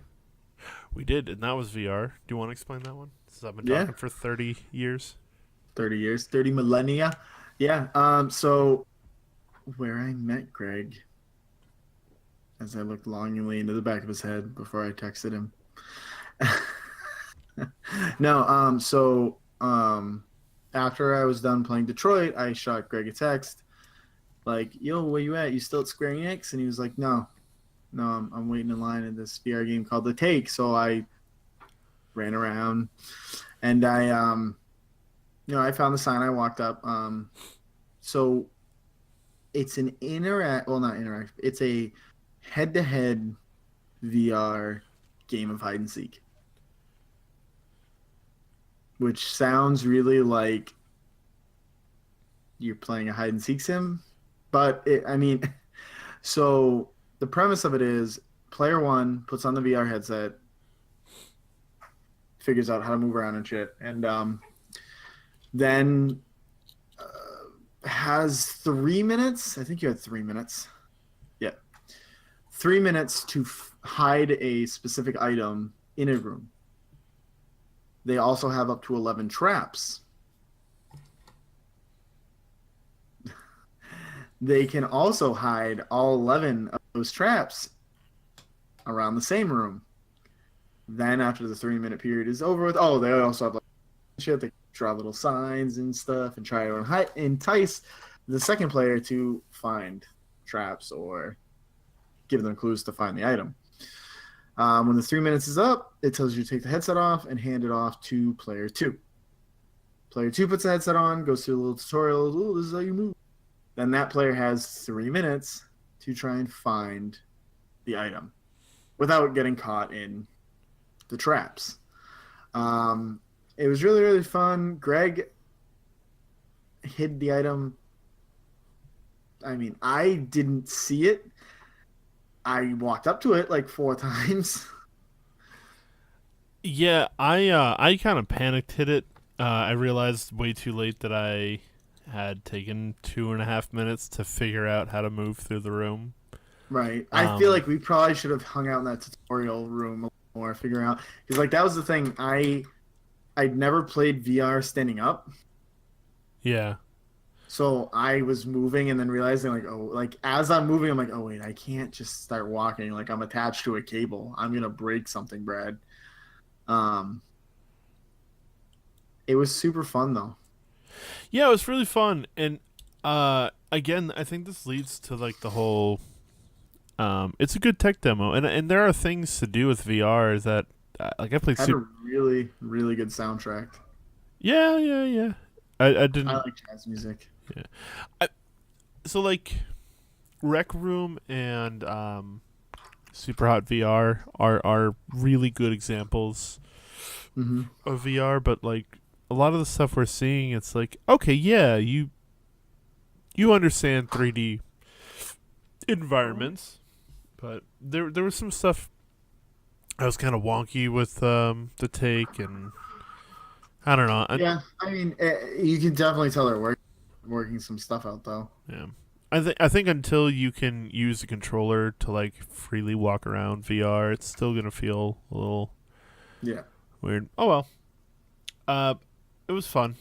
We did, and that was VR. Do you want to explain that one? Since I've been Yeah. talking for 30 years. 30 years, 30 millennia. Yeah. So where I met Greg, as I looked longingly into the back of his head before I texted him. No, after I was done playing Detroit, I shot Greg a text like, "Yo, where you at? You still at Square Enix?" And he was like, "No, I'm waiting in line in this VR game called The Take." So I ran around, and I I found the sign. I walked up. So it's an not interact. It's a head-to-head VR game of hide and seek, which sounds really like you're playing a hide and seek sim, but so the premise of it is player one puts on the VR headset, figures out how to move around and shit, and then has 3 minutes. I think you had 3 minutes. Yeah. 3 minutes to hide a specific item in a room. They also have up to 11 traps. They can also hide all 11 of those traps around the same room. Then after the 3 minute period is over with, they also have like shit. They draw little signs and stuff and try to entice the second player to find traps or give them clues to find the item. When the 3 minutes is up, it tells you to take the headset off and hand it off to player two. Player two puts the headset on, goes through a little tutorial. Oh, this is how you move. Then that player has 3 minutes to try and find the item without getting caught in the traps. It was really, really fun. Greg hid the item. I didn't see it. I walked up to it like 4 times. Yeah, I kind of panicked hit it. I realized way too late that I had taken 2.5 minutes to figure out how to move through the room. Right. I feel like we probably should have hung out in that tutorial room a little more, figure out, because like that was the thing. I'd never played VR standing up. Yeah. So I was moving and then realizing as I'm moving, I'm like, oh wait, I can't just start walking. Like I'm attached to a cable. I'm gonna break something, Brad. It was super fun though. Yeah, it was really fun, and again, I think this leads to like the whole. It's a good tech demo, and there are things to do with VR that like I played. Had a really, really good soundtrack. Yeah. I didn't. I like jazz music. Yeah. So like, Rec Room and Super Hot VR are really good examples of VR, but like a lot of the stuff we're seeing, it's like, okay, yeah, you understand 3D environments, but there was some stuff I was kind of wonky with the take, and I don't know. You can definitely tell they're working some stuff out though. Yeah. I think until you can use the controller to like freely walk around VR, it's still gonna feel a little weird. Oh well. It was fun.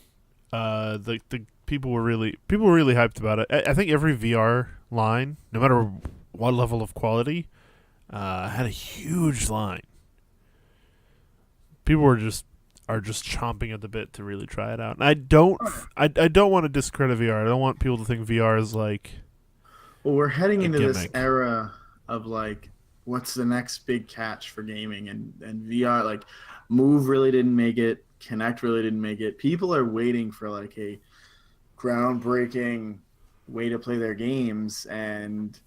The people were really hyped about it. I think every VR line, no matter what level of quality, had a huge line. People were just are just chomping at the bit to really try it out. And I don't want to discredit VR. I don't want people to think VR is like Well, we're heading a into this gimmick. era of like, what's the next big catch for gaming, and VR. Like, Move really didn't make it. Connect really didn't make it. People are waiting for like a groundbreaking way to play their games, and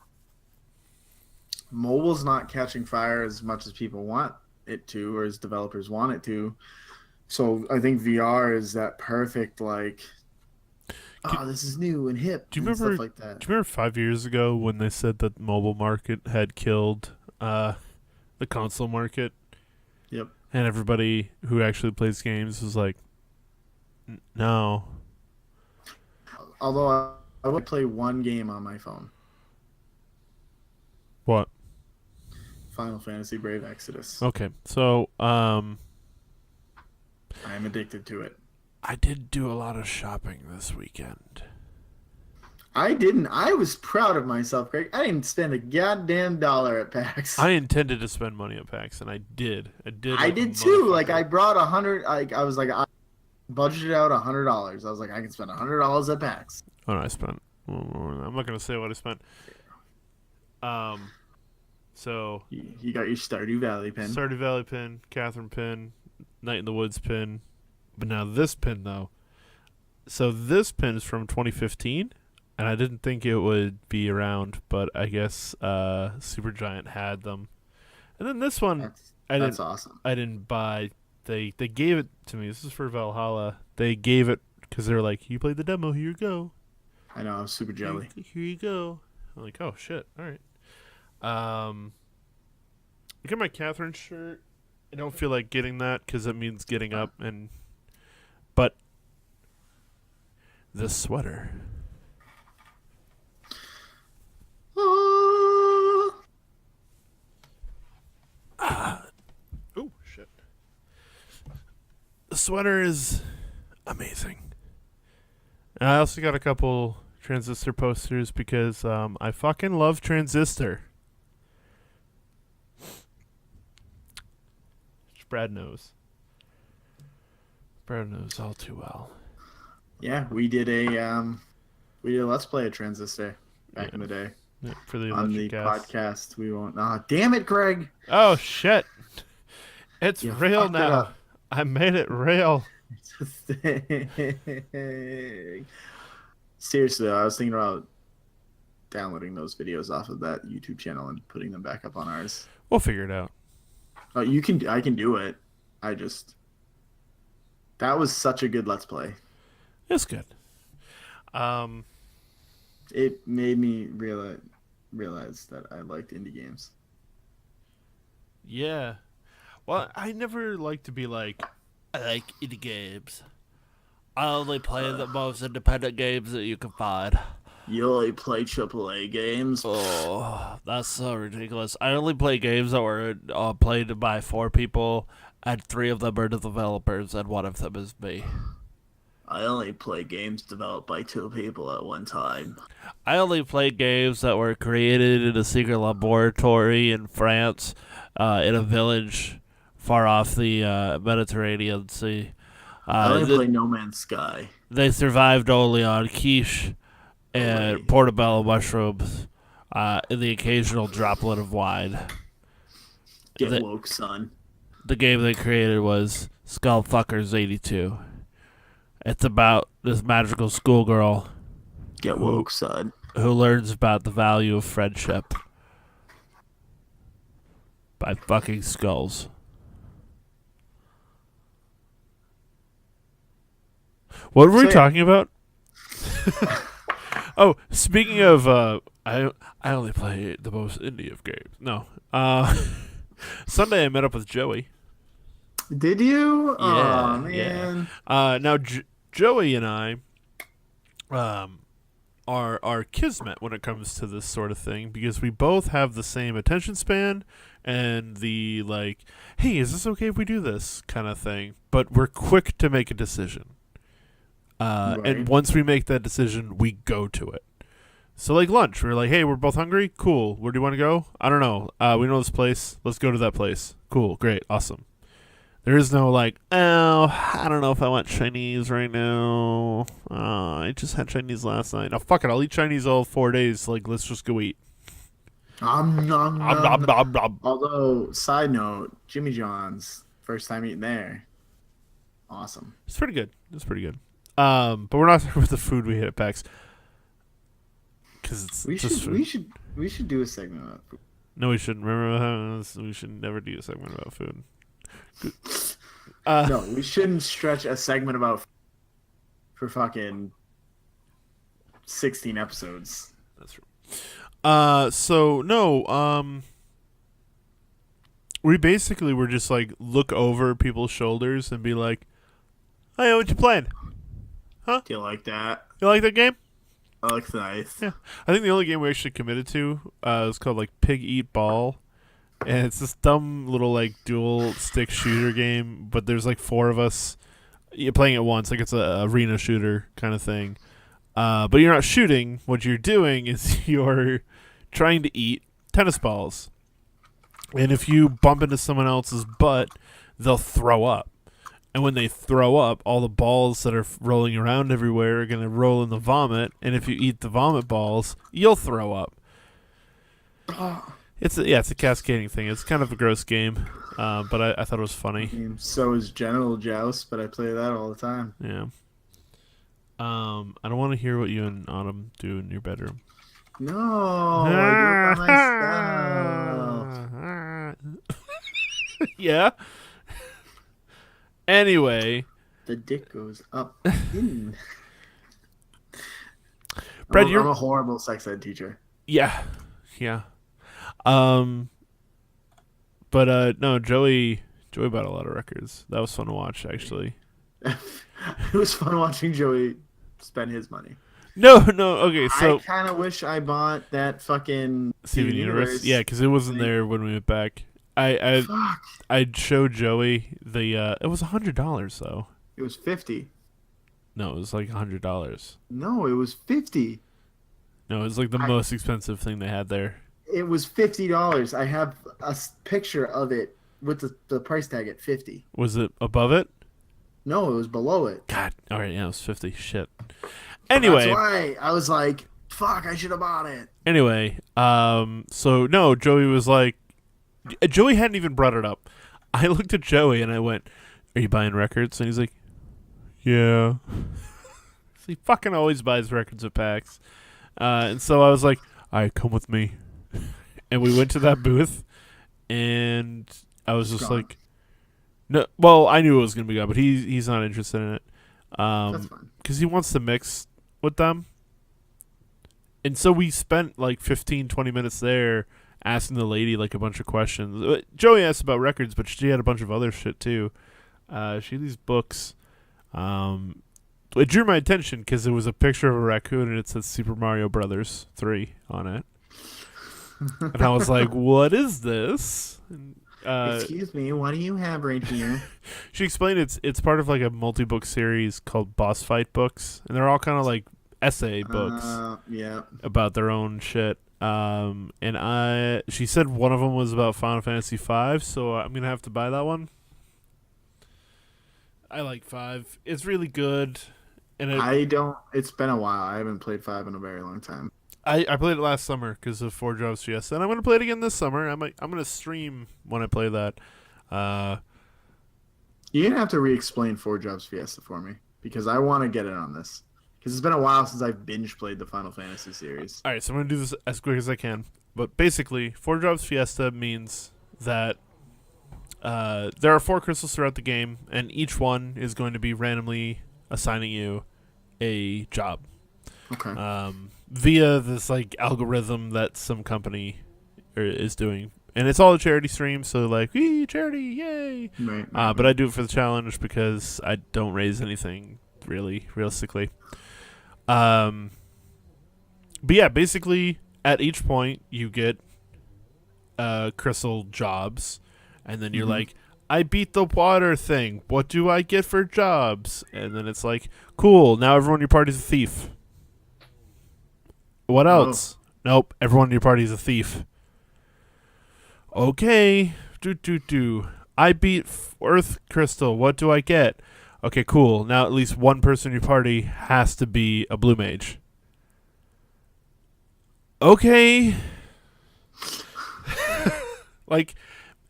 mobile's not catching fire as much as people want it to, or as developers want it to. So I think VR is that perfect, like, oh, this is new and hip, Do you and remember? stuff like that. Do you remember 5 years ago when they said that the mobile market had killed the console market, Yep. and everybody who actually plays games was like, no. Although I would play one game on my phone, What? Final Fantasy Brave Exodus. Okay, so I am addicted to it. I did do a lot of shopping this weekend. I didn't. I was proud of myself, Greg. I didn't spend a goddamn dollar at PAX. I intended to spend money at PAX, and I did. I did. I like a did too. Like, I motherfucker. brought I was like, I budgeted out $100. I was like, I can spend $100 at PAX. Oh no, I spent. I'm not gonna say what I spent. So You got your Stardew Valley pin. Stardew Valley pin, Catherine pin, Night in the Woods pin, but now this pin though. So this pin is from 2015, and I didn't think it would be around, but I guess Supergiant had them. And then this one, That's I didn't. that's awesome. I didn't buy. They gave it to me. This is for Valhalla. They gave it because they were like, "You played the demo. Here you go. I know. I was super jelly. Here you go." I'm like, "Oh shit! All right." I got my Catherine shirt. I don't feel like getting that because it means getting up and. But the sweater. Oh shit! The sweater is amazing. And I also got a couple Transistor posters because I fucking love Transistor. Which Brad knows. Brad knows all too well. Yeah, we did a Let's Play of Transistor back Yeah. in the day Yeah, for the on the electric gas. podcast. We won't. Damn it, Greg! Oh shit! It's You real fucked it now. up. I made it real. Seriously, though, I was thinking about downloading those videos off of that YouTube channel and putting them back up on ours. We'll figure it out. You can. I can do it. That was such a good Let's Play. It's good. It made me realize that I liked indie games. Yeah. Well, I never like to be like, I like indie games. I only play the most independent games that you can find. You only play AAA games? Oh, that's so ridiculous. I only play games that were played by 4 people, and 3 of them are the developers, and 1 of them is me. I only play games developed by 2 people at one time. I only play games that were created in a secret laboratory in France, in a village far off the Mediterranean Sea. I only play No Man's Sky. They survived only on quiche and Right. portobello mushrooms, and the occasional droplet of wine. Get The- woke, son. The game they created was Skullfuckers 82. It's about this magical schoolgirl Get woke, son. who learns about the value of friendship by fucking skulls. What were we Say it. talking about? Oh, speaking of, I only play the most indie of games. No, Sunday I met up with Joey. Did you? Yeah, Oh, man. Now Joey and I, are kismet when it comes to this sort of thing because we both have the same attention span and the like, hey, is this okay if we do this kind of thing? But we're quick to make a decision. Right. And once we make that decision, we go to it. So like lunch, we're like, hey, we're both hungry. Cool. Where do you want to go? I don't know. We know this place. Let's go to that place. Cool. Great. Awesome. There is no like, oh, I don't know if I want Chinese right now. I just had Chinese last night. Oh, fuck it, I'll eat Chinese all 4 days. Like, let's just go eat. Nom, nom, Nom, nom, nom, nom. nom, nom. Although, side note, Jimmy John's, first time eating there. Awesome. It's pretty good. It's pretty good. But we're not talking about the food we hit at PAX. Because it's We just should food. we should do a segment about food. No, we shouldn't. Remember, we should never do a segment about food. No, we shouldn't stretch a segment about for fucking 16 episodes. That's true. So no, we basically were just like look over people's shoulders and be like, "Hey, what you playing? Do you like that? You like that game?" That looks nice. Yeah. I think the only game we actually committed to is called like Pig Eat Ball, and it's this dumb little like dual stick shooter game. But there's like 4 of us playing at once, like it's a arena shooter kind of thing. But you're not shooting. What you're doing is you're trying to eat tennis balls. And if you bump into someone else's butt, they'll throw up. And when they throw up, all the balls that are rolling around everywhere are going to roll in the vomit. And if you eat the vomit balls, you'll throw up. It's a cascading thing. It's kind of a gross game, but I thought it was funny. So is General Joust, but I play that all the time. Yeah. I don't want to hear what you and Autumn do in your bedroom. No, I do it by myself. Yeah. Anyway, The dick goes up in. Brad, I'm you're a horrible sex ed teacher. yeah. But no, Joey bought a lot of records. That was fun to watch, actually. It was fun watching Joey spend his money. No, okay, so I kind of wish I bought that fucking Steven Universe, yeah, because it wasn't there when we went back. Fuck. I'd show Joey the. It was $100 though. It was 50. No, it was like $100. No, it was 50. No, it was like the most expensive thing they had there. It was $50. I have a picture of it with the price tag at 50. Was it above it? No, it was below it. God, all right, yeah, it was 50. Shit. Anyway, That's why I was like, "Fuck, I should have bought it." Anyway, so no, Joey was like, Joey hadn't even brought it up. I looked at Joey and I went, "Are you buying records?" And he's like, "Yeah." So he fucking always buys records at PAX. And so I was like, "All right, come with me." And we went to that booth, and I was just Gone. like, "No." Well, I knew it was gonna be gone, but he's not interested in it. That's fine. Because he wants to mix with them. And so we spent like 15, 20 minutes there asking the lady like a bunch of questions. Joey asked about records, but she had a bunch of other shit too. She had these books. It drew my attention because it was a picture of a raccoon and it said Super Mario Brothers 3 on it. And I was like, what is this? And, Excuse me, what do you have right here? she explained it's part of like a multi-book series called Boss Fight books, and they're all kind of like essay books Yeah. about their own shit. And she said one of them was about Final Fantasy V, so I'm gonna have to buy that one. I like 5. It's really good, and It's been a while. I haven't played 5 in a very long time. I played it last summer because of 4 Jobs Fiesta, and I'm gonna play it again this summer. I'm gonna stream when I play that. You're gonna have to re-explain 4 Jobs Fiesta for me because I want to get in on this. Because it's been a while since I've binge played the Final Fantasy series. All right, so I'm gonna do this as quick as I can. But basically, 4 Jobs Fiesta means that there are 4 crystals throughout the game, and each one is going to be randomly assigning you a job. Okay. Via this like algorithm that some company is doing, and it's all a charity stream. So like, wee charity, yay! Right. But I do it for the challenge because I don't raise anything really, realistically. But yeah, basically at each point you get crystal jobs, and then you're like, I beat the water thing. What do I get for jobs? And then it's like, cool. Now everyone in your party's a thief. What else? Nope. Everyone in your party is a thief. Okay. I beat Earth Crystal. What do I get? Okay, cool. Now at least one person in your party has to be a blue mage. Okay. Like,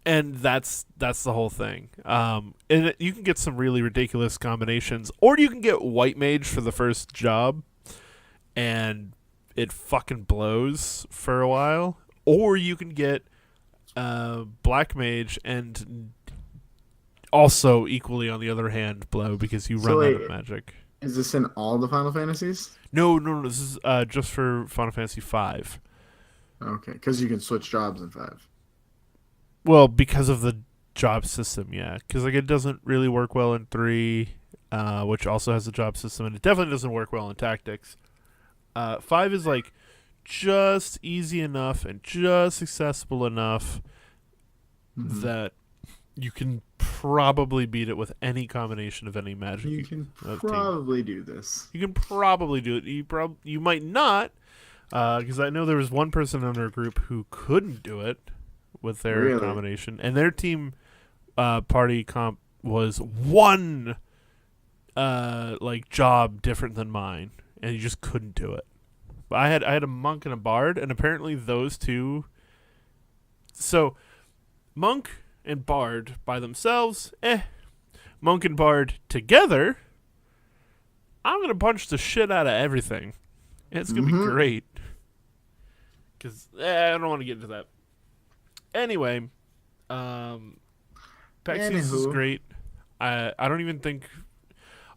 and that's the whole thing. And you can get some really ridiculous combinations, or you can get white mage for the first job, and it fucking blows for a while. Or you can get black mage and also equally on the other hand blow because you So run out wait, of magic. is this in all the Final Fantasies? No. This is just for Final Fantasy V. Okay, because you can switch jobs in 5. Well, because of the job system, yeah. Because like it doesn't really work well in 3, which also has a job system, and it definitely doesn't work well in Tactics. 5 is like just easy enough and just accessible enough Mhm. that you can probably beat it with any combination of any magic. You can team. probably do this. You can probably do it. You might not, because I know there was one person in our group who couldn't do it with their Really? combination, and their team party comp was one like job different than mine, and you just couldn't do it. But I had a monk and a bard, and apparently those two. So, monk and bard by themselves, monk and bard together, I'm gonna punch the shit out of everything. It's gonna be great. Cause I don't want to get into that. Anyway, PAX is Anywho. great. I don't even think.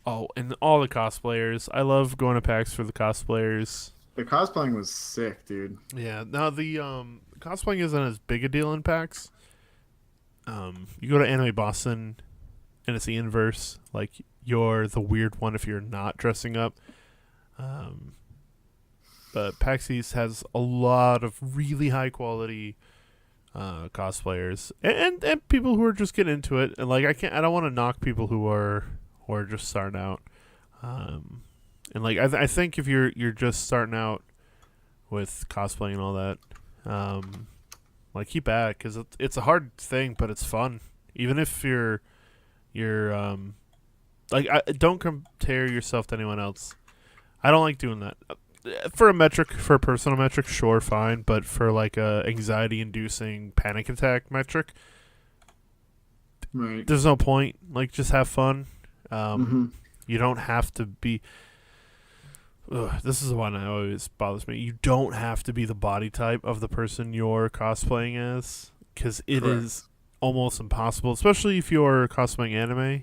Oh, and all the cosplayers. I love going to PAX for the cosplayers. The cosplaying was sick, dude. Yeah. Now the cosplaying isn't as big a deal in PAX. You go to Anime Boston, and it's the inverse. Like you're the weird one if you're not dressing up. But PAX East has a lot of really high quality cosplayers and people who are just getting into it. And like I don't want to knock people who are just starting out. And like I think if you're just starting out with cosplaying and all that, like keep at it because it's a hard thing, but it's fun. Even if you're like don't compare yourself to anyone else. I don't like doing that. For a personal metric, sure, fine. But for like a anxiety-inducing panic attack metric, Right. there's no point. Like, just have fun. Mm-hmm. You don't have to be. This is the one that always bothers me. You don't have to be the body type of the person you're cosplaying as, because it Correct. is almost impossible, especially if you're cosplaying anime.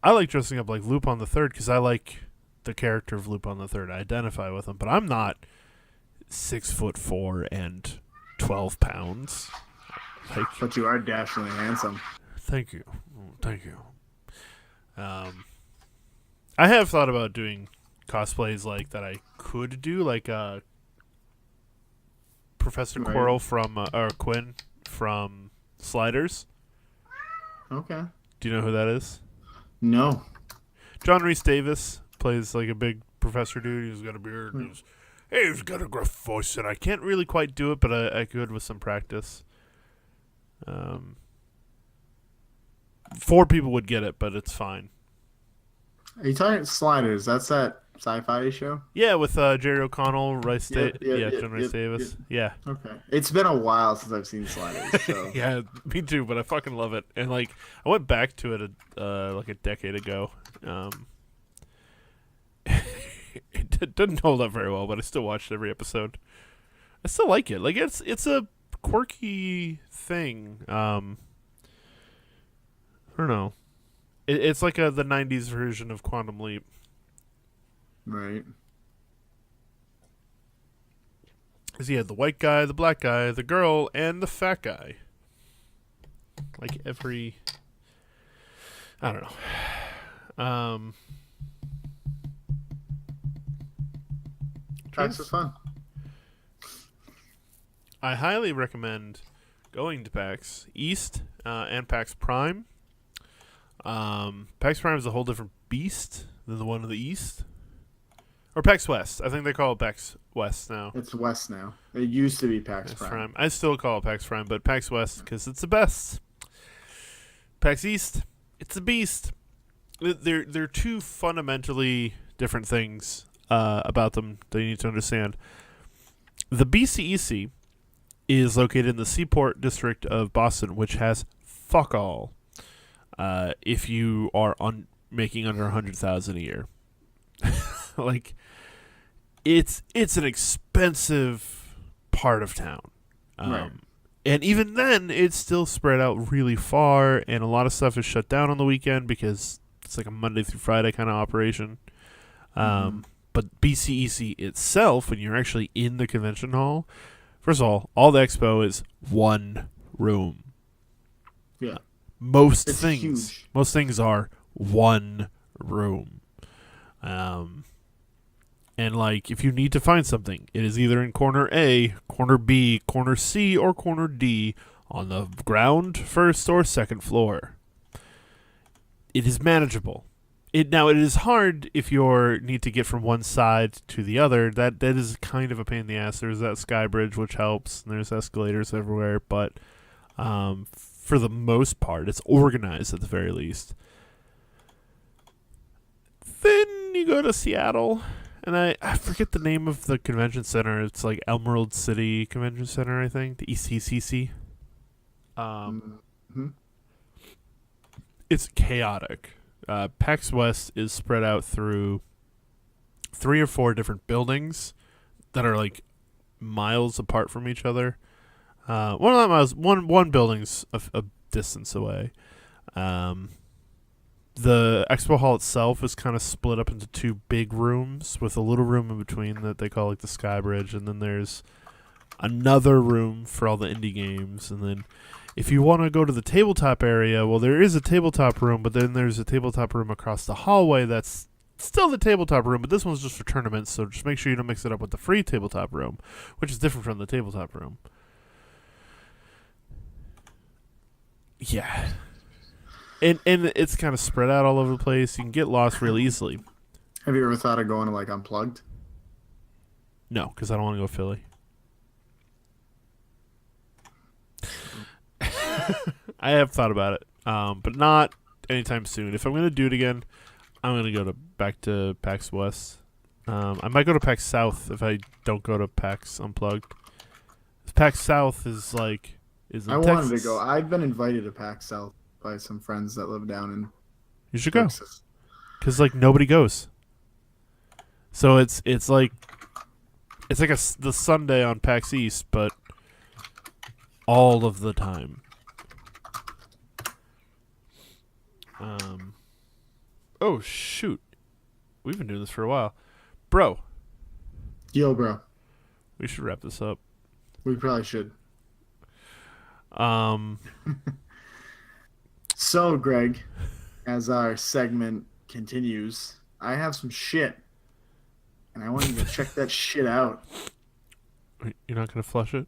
I like dressing up like Lupin the Third because I like the character of Lupin the Third. I identify with him, but I'm not 6'4" and 12 pounds. Like, But you are dashingly handsome. thank you. I have thought about doing cosplays like that. I could do like Professor Right. Quirrell from or Quinn from Sliders. Okay. Do you know who that is? No. John Rhys Davis plays like a big professor dude. He's got a beard. And he's got a gruff voice, and I can't really quite do it, but I could with some practice. 4 people would get it, but it's fine. Are you talking Sliders? That's that sci-fi show? Yeah, with Jerry O'Connell, Yep, John Rhys Davis. Yeah. Okay. It's been a while since I've seen Sliders, so Yeah, me too, but I fucking love it. And like I went back to it like a decade ago. It didn't hold up very well, but I still watched every episode. I still like it. Like it's a quirky thing. I don't know. It's like the '90s version of Quantum Leap. right. Because he had the white guy, the black guy, the girl, and the fat guy. Like every, I don't know. PAX was fun. I highly recommend going to PAX East and PAX Prime. PAX Prime is a whole different beast than the one in the East. Or PAX West. I think they call it PAX West now. It's West now. It used to be PAX PAX Prime. Prime. I still call it PAX Prime, but PAX West because it's the best. PAX East, it's a beast. They're two fundamentally different things about them that you need to understand. The BCEC is located in the Seaport district of Boston, which has fuck all. If you are making under 100,000 a year, like it's an expensive part of town. Right. And even then, it's still spread out really far, and a lot of stuff is shut down on the weekend because it's like a Monday through Friday kind of operation. But BCEC itself, when you're actually in the convention hall, first of all the expo is one room. Yeah. Most It's things are one room. And like, if you need to find something, it is either in corner A, corner B, corner C, or corner D on the ground, first or second floor. It is manageable. It is hard if you need to get from one side to the other. That is kind of a pain in the ass. There's that sky bridge which helps, and there's escalators everywhere. But for the most part, it's organized at the very least. Then you go to Seattle. And I forget the name of the convention center. It's like Emerald City Convention Center, I think. The ECCC. It's chaotic. PAX West is spread out through 3 or 4 different buildings that are like miles apart from each other. Not miles. One building's a distance away. The expo hall itself is kind of split up into 2 big rooms with a little room in between that they call like the Sky Bridge, and then there's another room for all the indie games. And then if you want to go to the tabletop area, well, there is a tabletop room, but then there's a tabletop room across the hallway that's still the tabletop room, but this one's just for tournaments, so just make sure you don't mix it up with the free tabletop room, which is different from the tabletop room. Yeah. And it's kind of spread out all over the place. You can get lost real easily. Have you ever thought of going to like Unplugged? No, because I don't want to go Philly. I have thought about it, but not anytime soon. If I'm going to do it again, I'm going to go back to PAX West. I might go to PAX South if I don't go to PAX Unplugged. PAX South is in I Texas. wanted to go. I've been invited to PAX South by some friends that live down in You should go. Texas. Because like nobody goes. So it's like the Sunday on PAX East, but all of the time. Oh shoot, we've been doing this for a while, bro. Yo, bro. We should wrap this up. We probably should. So, Greg, as our segment continues, I have some shit, and I want you to check that shit out. You're not gonna flush it?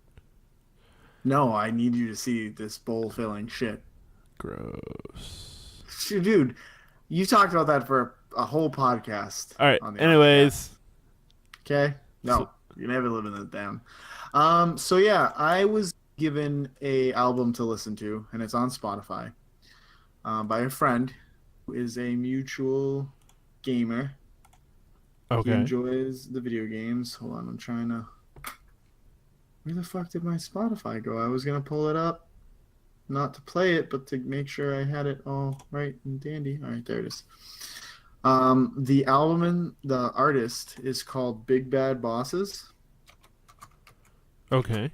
No, I need you to see this bowl-filling shit. Gross. Dude, you talked about that for a whole podcast. All right. on the Anyways, Okay? No, So- you're never living that down. So yeah, I was given a album to listen to, and it's on Spotify, by a friend who is a mutual gamer. He okay. enjoys the video games. Hold on, I'm trying to... Where the fuck did my Spotify go? I was going to pull it up, not to play it, but to make sure I had it all right and dandy. All right, there it is. The album and the artist is called Big Bad Bosses. Okay.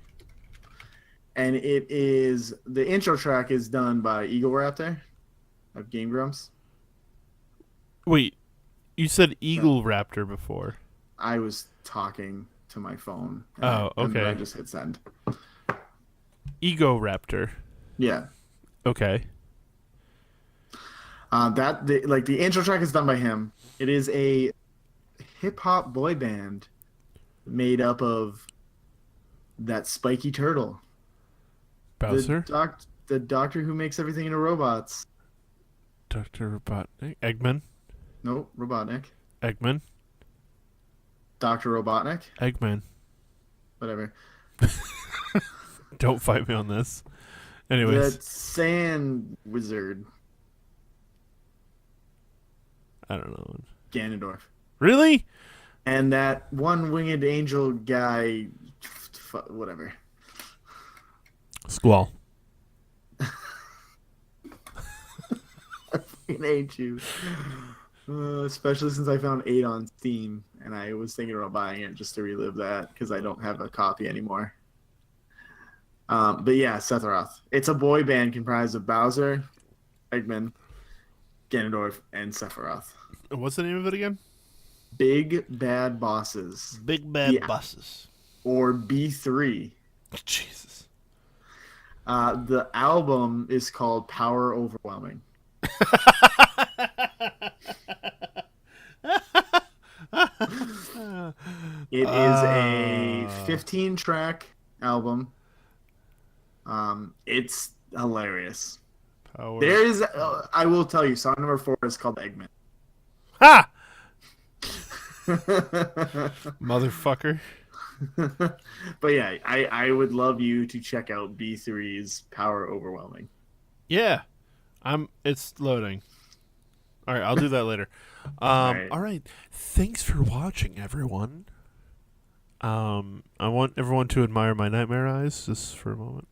And it is... The intro track is done by Eagle Raptor of Game Grumps. Wait, you said Eagle Raptor before. I was talking to my phone. Oh, And then okay. I just hit send. Ego Raptor. Yeah. Okay. The intro track is done by him. It is a hip hop boy band made up of that spiky turtle, Bowser? the doctor who makes everything into robots. Dr. Robotnik? Eggman? Nope, Robotnik. Eggman? Dr. Robotnik. Eggman. Whatever. Don't fight me on this. Anyways, The sand wizard, I don't know. Ganondorf. Really? And that one winged angel guy, whatever. Squall. I hate you. Especially since I found 8 on Steam, and I was thinking about buying it just to relive that because I don't have a copy anymore. But yeah, Sephiroth. It's a boy band comprised of Bowser, Eggman, Ganondorf, and Sephiroth. What's the name of it again? Big Bad Bosses. Big bad Yeah. buses. Or B3. Jesus. The album is called Power Overwhelming. It is a 15-track album. It's hilarious. Power. There is, I will tell you, song number 4 is called Eggman. Ha! Motherfucker. But yeah, I would love you to check out B3's Power Overwhelming. Yeah. It's loading. All right, I'll do that later. right. All right. Thanks for watching, everyone. I want everyone to admire my nightmare eyes just for a moment.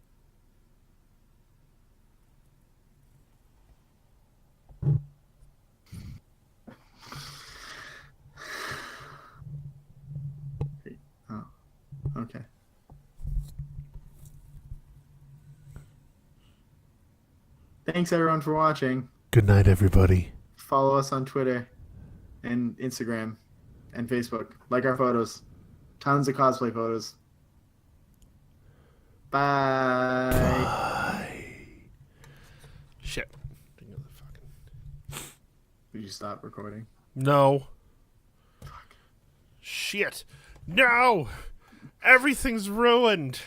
Okay. Thanks everyone for watching. Good night, everybody. Follow us on Twitter and Instagram and Facebook. Like our photos. Tons of cosplay photos. Bye. Bye. Shit. Did you stop recording? No. Shit. No! Everything's ruined.